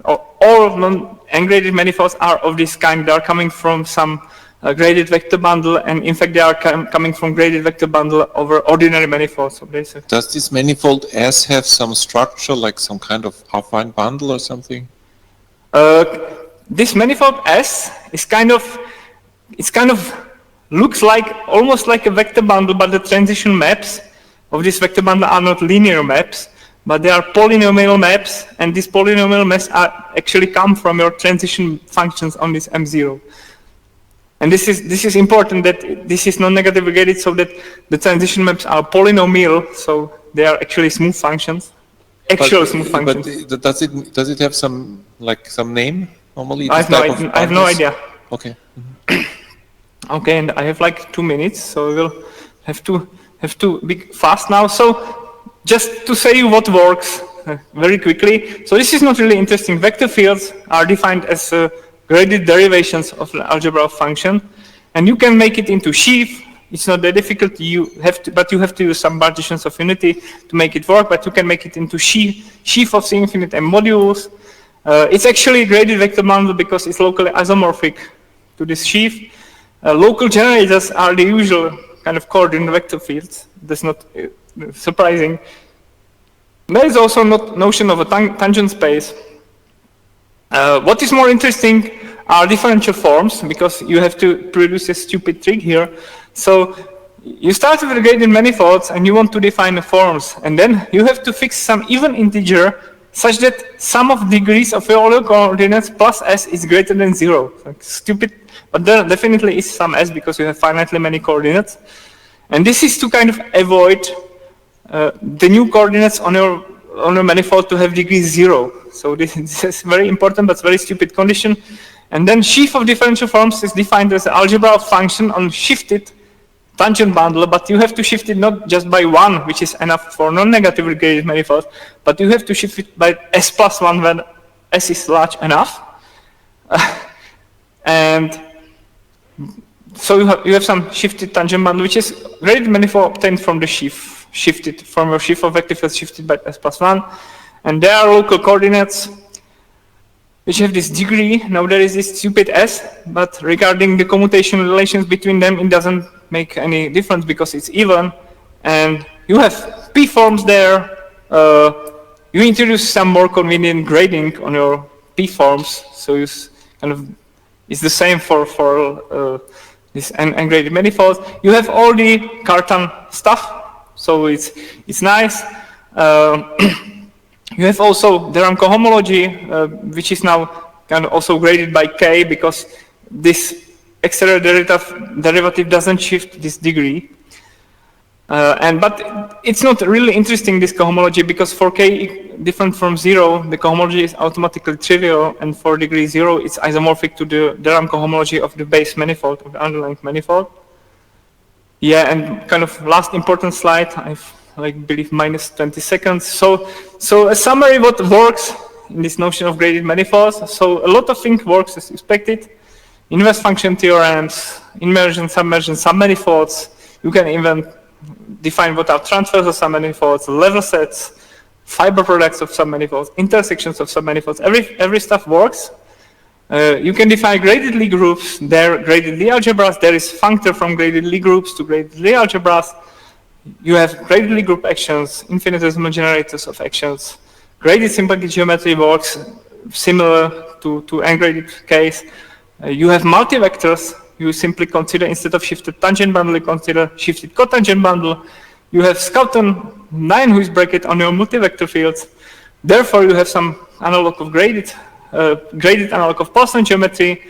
all non-ungraded manifolds are of this kind. They are coming from some graded vector bundle, and in fact they are coming from graded vector bundle over ordinary manifolds. So does this manifold S have some structure, like some kind of affine bundle or something? This manifold S is kind of looks like almost like a vector bundle, but the transition maps of this vector bundle are not linear maps, but they are polynomial maps, and these polynomial maps actually come from your transition functions on this M0. And this is important that this is non-negatively graded, so that the transition maps are polynomial, so they are actually smooth functions, smooth functions. But does it have some name normally? I have no idea. Okay. Okay, and I have like 2 minutes, so we will have to be fast now. So just to say what works very quickly. So this is not really interesting. Vector fields are defined as graded derivations of the algebra of function, and you can make it into sheaf. It's not that difficult. But you have to use some partitions of unity to make it work. But you can make it into sheaf of C infinite M modules. It's actually a graded vector bundle because it's locally isomorphic to this sheaf. Local generators are the usual kind of coordinate vector fields. That's not surprising. There is also not notion of a tangent space. What is more interesting are differential forms, because you have to produce a stupid trick here. So you start with graded manifolds and you want to define the forms, and then you have to fix some even integer such that sum of degrees of all coordinates plus S is greater than 0. Like stupid, but there definitely is some S because you have finitely many coordinates. And this is to kind of avoid the new coordinates on your manifold to have degree 0. So this is very important but very stupid condition. And then sheaf of differential forms is defined as the algebra of function on shifted tangent bundle, but you have to shift it not just by 1, which is enough for non-negatively graded manifolds, but you have to shift it by S plus 1 when S is large enough. And so you have some shifted tangent bundle, which is graded manifold obtained from the sheaf, shifted from your sheaf of vector fields shifted by S plus 1. And there are local coordinates which have this degree. Now there is this stupid S, but regarding the commutation relations between them, it doesn't make any difference because it's even. And you have P forms there. You introduce some more convenient grading on your P forms. So you kind of, it's the same for this ungraded manifolds. You have all the Cartan stuff, so it's nice. You have also the Ramco homology, which is now kind of also graded by K because this exterior derivative doesn't shift this degree. But it's not really interesting, this cohomology, because for K different from 0, the cohomology is automatically trivial, and for degree 0, it's isomorphic to the Ramco homology of the base manifold, of the underlying manifold. Yeah, and kind of last important slide, I've believe minus 20 seconds. So a summary what works in this notion of graded manifolds. So a lot of things works as expected. Inverse function theorems, immersion, submersion, submanifolds. You can even define what are transversal submanifolds, level sets, fiber products of submanifolds, intersections of submanifolds. Every stuff works. You can define graded Lie groups. There graded Lie algebras. There is functor from graded Lie groups to graded Lie algebras. You have graded Lie group actions, infinitesimal generators of actions. Graded symplectic geometry works similar to ungraded case. You have multivectors. You simply consider, instead of shifted tangent bundle, you consider shifted cotangent bundle. You have Scouten 9 bracket on your multivector fields. Therefore, you have some analog of graded analog of Poisson geometry.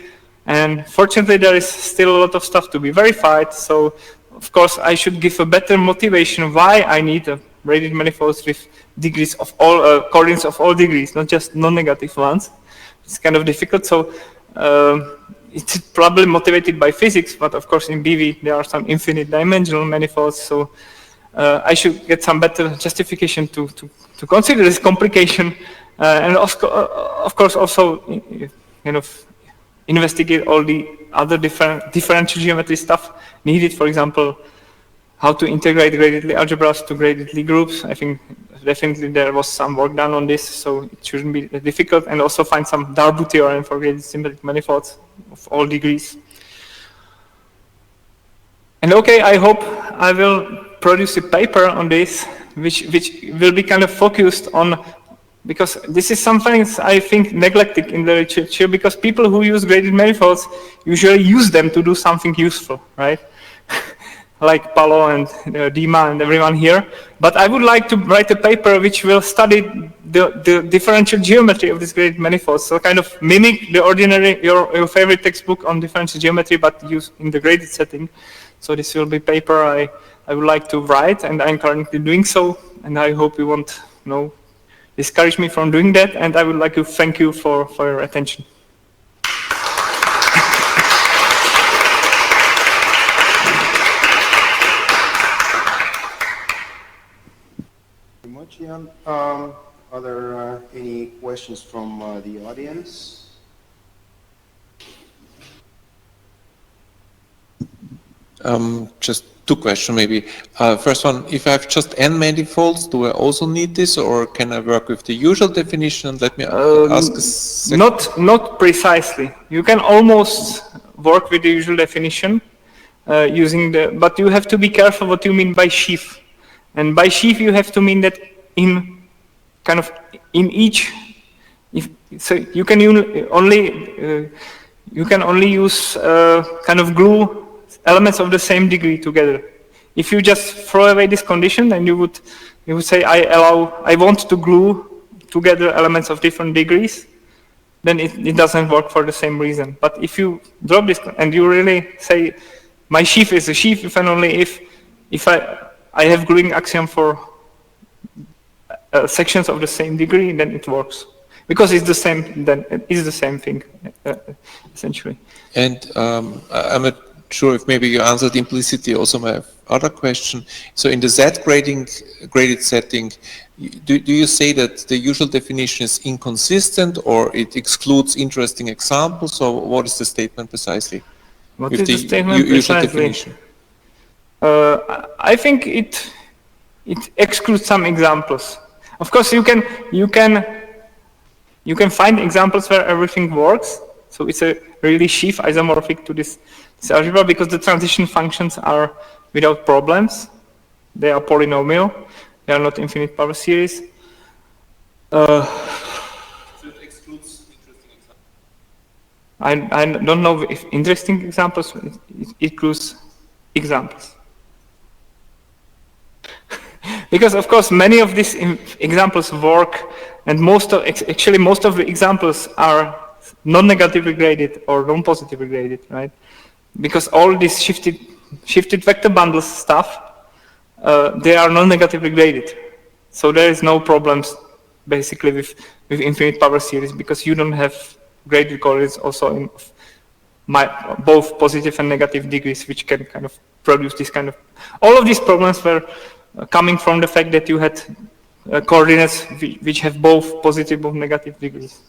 And fortunately, there is still a lot of stuff to be verified. So, of course, I should give a better motivation why I need a braided manifolds with degrees of all coordinates of all degrees, not just non-negative ones. It's kind of difficult. So it's probably motivated by physics, but of course in BV there are some infinite dimensional manifolds. So I should get some better justification to consider this complication, and of course also kind of investigate all the other differential geometry stuff needed. For example, how to integrate gradedly algebras to gradedly groups. I think definitely there was some work done on this, so it shouldn't be difficult. And also find some Darboux theorem for graded symmetric manifolds of all degrees. And okay, I hope I will produce a paper on this, which will be kind of focused on, because this is something I think neglected in the literature, because people who use graded manifolds usually use them to do something useful, right? Like Paolo and Dima and everyone here. But I would like to write a paper which will study the differential geometry of this graded manifolds. So kind of mimic the ordinary, your favorite textbook on differential geometry, but use in the graded setting. So this will be paper I would like to write, and I'm currently doing so. And I hope you won't discourage me from doing that. And I would like to thank you for your attention. Jan. Are there any questions from the audience? Just two questions maybe. First one, if I have just n manifolds, do I also need this, or can I work with the usual definition? Let me ask a second. Not precisely. You can almost work with the usual definition using but you have to be careful what you mean by sheaf. And by sheaf you have to mean that in each, so you can only use kind of glue elements of the same degree together. If you just throw away this condition, then you would say I want to glue together elements of different degrees, then it doesn't work for the same reason. But if you drop this and you really say my sheaf is a sheaf if and only if I have gluing axiom for sections of the same degree, then it works, because it's the same. Then it is the same thing essentially. And I'm not sure if maybe you answered implicitly also my other question. So in the Z graded setting, do you say that the usual definition is inconsistent, or it excludes interesting examples, or what is the statement precisely? What is the statement precisely? I think it excludes some examples. Of course, you can find examples where everything works. So it's a really sheaf isomorphic to this algebra, because the transition functions are without problems. They are polynomial. They are not infinite power series. So it excludes interesting examples. I don't know if interesting examples, it includes examples. Because of course many of these examples work, and most of the examples are non-negatively graded or non-positively graded, right? Because all this shifted vector bundles stuff, they are non-negatively graded. So there is no problems basically with infinite power series, because you don't have graded coordinates also in both positive and negative degrees, which can kind of produce this kind of, all of these problems were coming from the fact that you had coordinates which have both positive and negative degrees.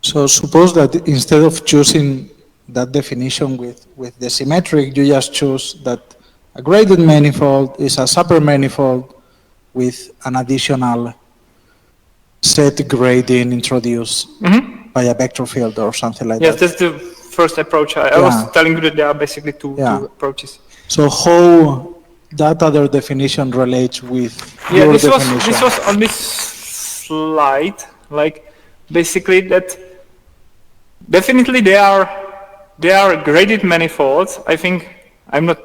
So suppose that instead of choosing that definition with the symmetric, you just choose that a graded manifold is a supermanifold with an additional set grading introduced by a vector field or something like that. Yes, that's the first approach. I was telling you that there are basically two approaches. So how that other definition relates with your definition? This was on this slide, like basically that definitely they are graded manifolds. I think I'm not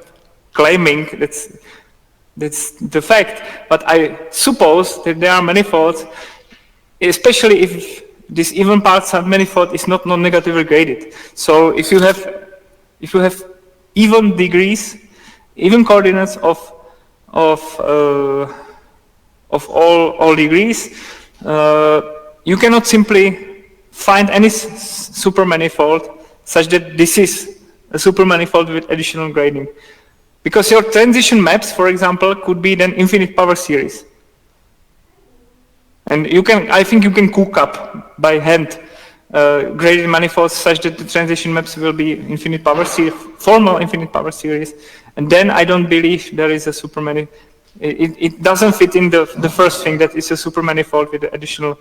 claiming that's the fact, but I suppose that there are manifolds especially if this even part submanifold is not non-negatively graded. So if you have even degrees, even coordinates of all degrees, you cannot simply find any supermanifold such that this is a supermanifold with additional grading. Because your transition maps, for example, could be then infinite power series. And you can, I think you can cook up by hand graded manifolds such that the transition maps will be infinite power series, formal infinite power series. And then I don't believe there is a supermanifold. It doesn't fit in the first thing, that is a supermanifold with additional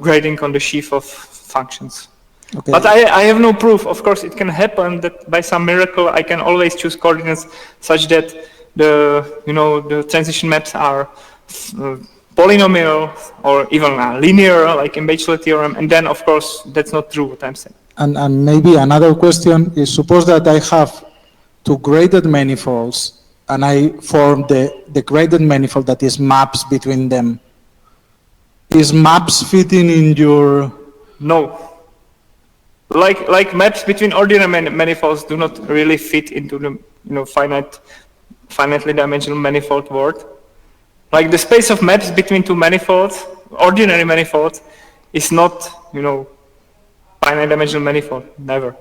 grading on the sheaf of functions. Okay. But I have no proof. Of course, it can happen that by some miracle I can always choose coordinates such that the transition maps are polynomial or even linear, like in Bachelor theorem. And then, of course, that's not true what I'm saying. And maybe another question is, suppose that I have two graded manifolds and I form the graded manifold that is maps between them. Is maps fitting in your... No. Like maps between ordinary manifolds do not really fit into the finitely dimensional manifold world. Like the space of maps between two manifolds, ordinary manifolds, is not finite dimensional manifold, never.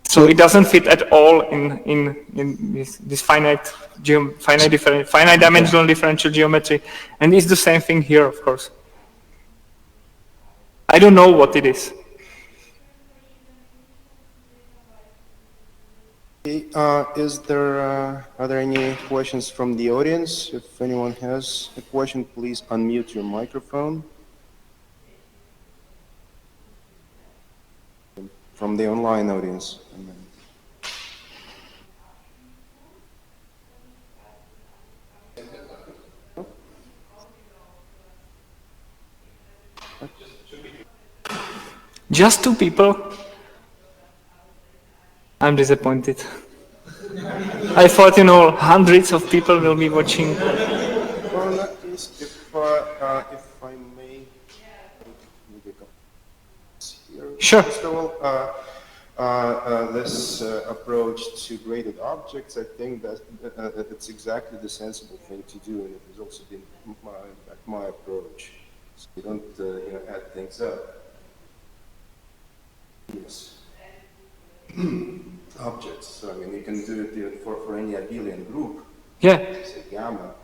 So it doesn't fit at all in this finite dimensional differential geometry, and it's the same thing here, of course. I don't know what it is. Okay, are there any questions from the audience? If anyone has a question, please unmute your microphone. From the online audience. Just two people? I'm disappointed. I thought, hundreds of people will be watching. Well, in that case, if I may, maybe a couple here. Sure. First of all, this approach to graded objects, I think that it's exactly the sensible thing to do, and it has also been my approach. So you don't add things up. Yes. Objects. So I mean, you can do it for any abelian group. Yeah. Say gamma.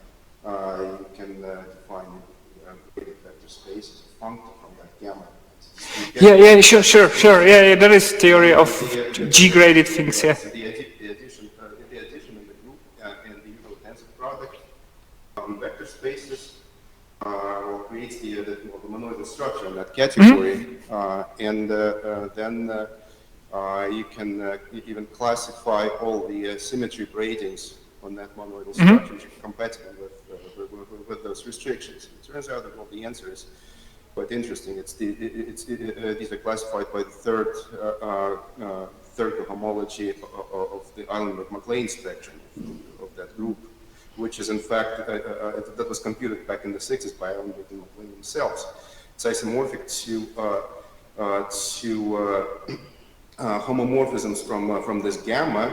You can define graded vector space as a function from that gamma. Yeah, sure. Yeah, there is theory of G-graded things. Yeah. So the addition in the group and the usual tensor product vector spaces creates the monoidal structure in that category, and then you can even classify all the symmetry gradings on that monoidal structure, which are compatible with those restrictions. It turns out that the answer is quite interesting. These are classified by the third cohomology of the Eilenberg-MacLane spectrum of that group, which is in fact that was computed back in the 60s by Eilenberg and MacLane themselves. It's isomorphic to homomorphisms from this gamma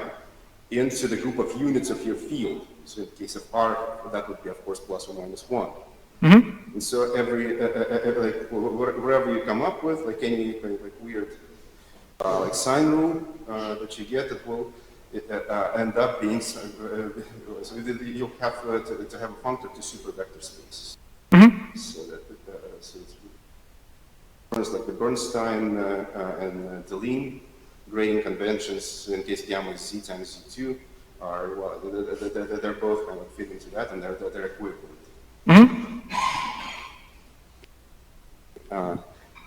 into the group of units of your field. So in the case of R, that would be, of course, plus or minus 1. And so wherever you come up with, like any weird sign rule that you get, it will end up being so you'll have to have a functor to super vector spaces. So that so it's like the Bernstein and Deligne grading conventions in case gamma is Z times Z2 are, well, they're both kind of fit into that, and they're equivalent.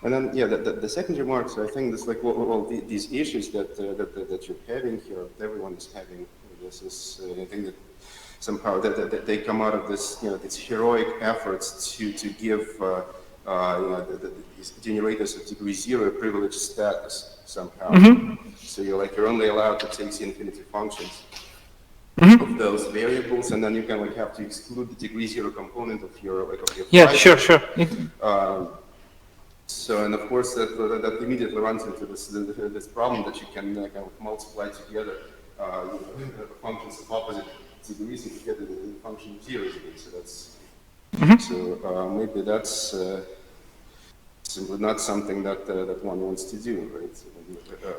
And then, yeah, the second remark, so I think this, like, these issues that you're having here, that everyone is having, this is, I think that somehow that they come out of this, these heroic efforts to give, these generators of degree 0 privileged status somehow. So you're only allowed to take the infinity functions. of those variables, and then you can like have to exclude the degree zero component of your Yeah, phi. sure. So, and of course, that immediately runs into this problem that you can kind of multiply together functions of opposite degrees and get the function of zero degrees. So that's maybe that's simply not something that that one wants to do, right? So,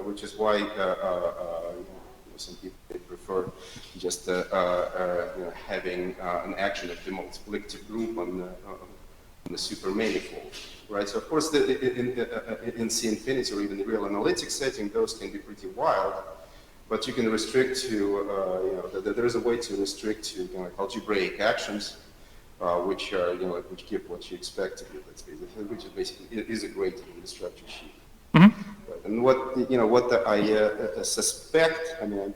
which is why some people prefer just having an action of the multiplicative group on the supermanifold. Right, so of course, in C infinity or even the real analytic setting, those can be pretty wild, but you can restrict to, there's a way to restrict to like algebraic actions, which are, which give what you expect to give, let's say, which is basically is a gradient in the structure sheaf. Right. And what I suspect, I mean,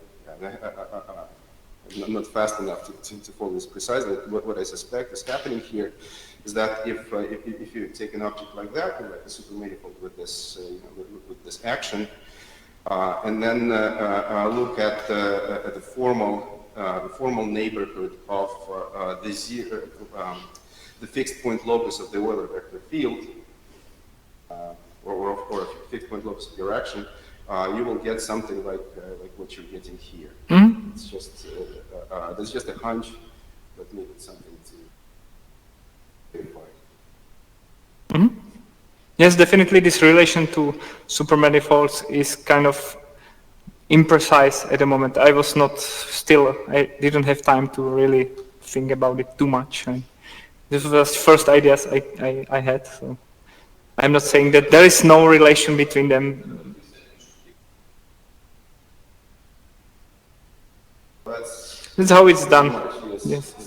I'm not fast enough to follow this precisely. What I suspect is happening here is that if you take an object like that, like a supermanifold with this with this action, and then look at the formal neighborhood of the fixed point locus of the Euler vector field, or a fixed point locus of your action, you will get something like what you're getting here. It's just there's just a hunch, but maybe it's something to verify. Yes, definitely this relation to supermanifolds is kind of imprecise at the moment. I didn't have time to really think about it too much. This was first ideas I had, so I'm not saying that there is no relation between them. That's how it's done. Yes.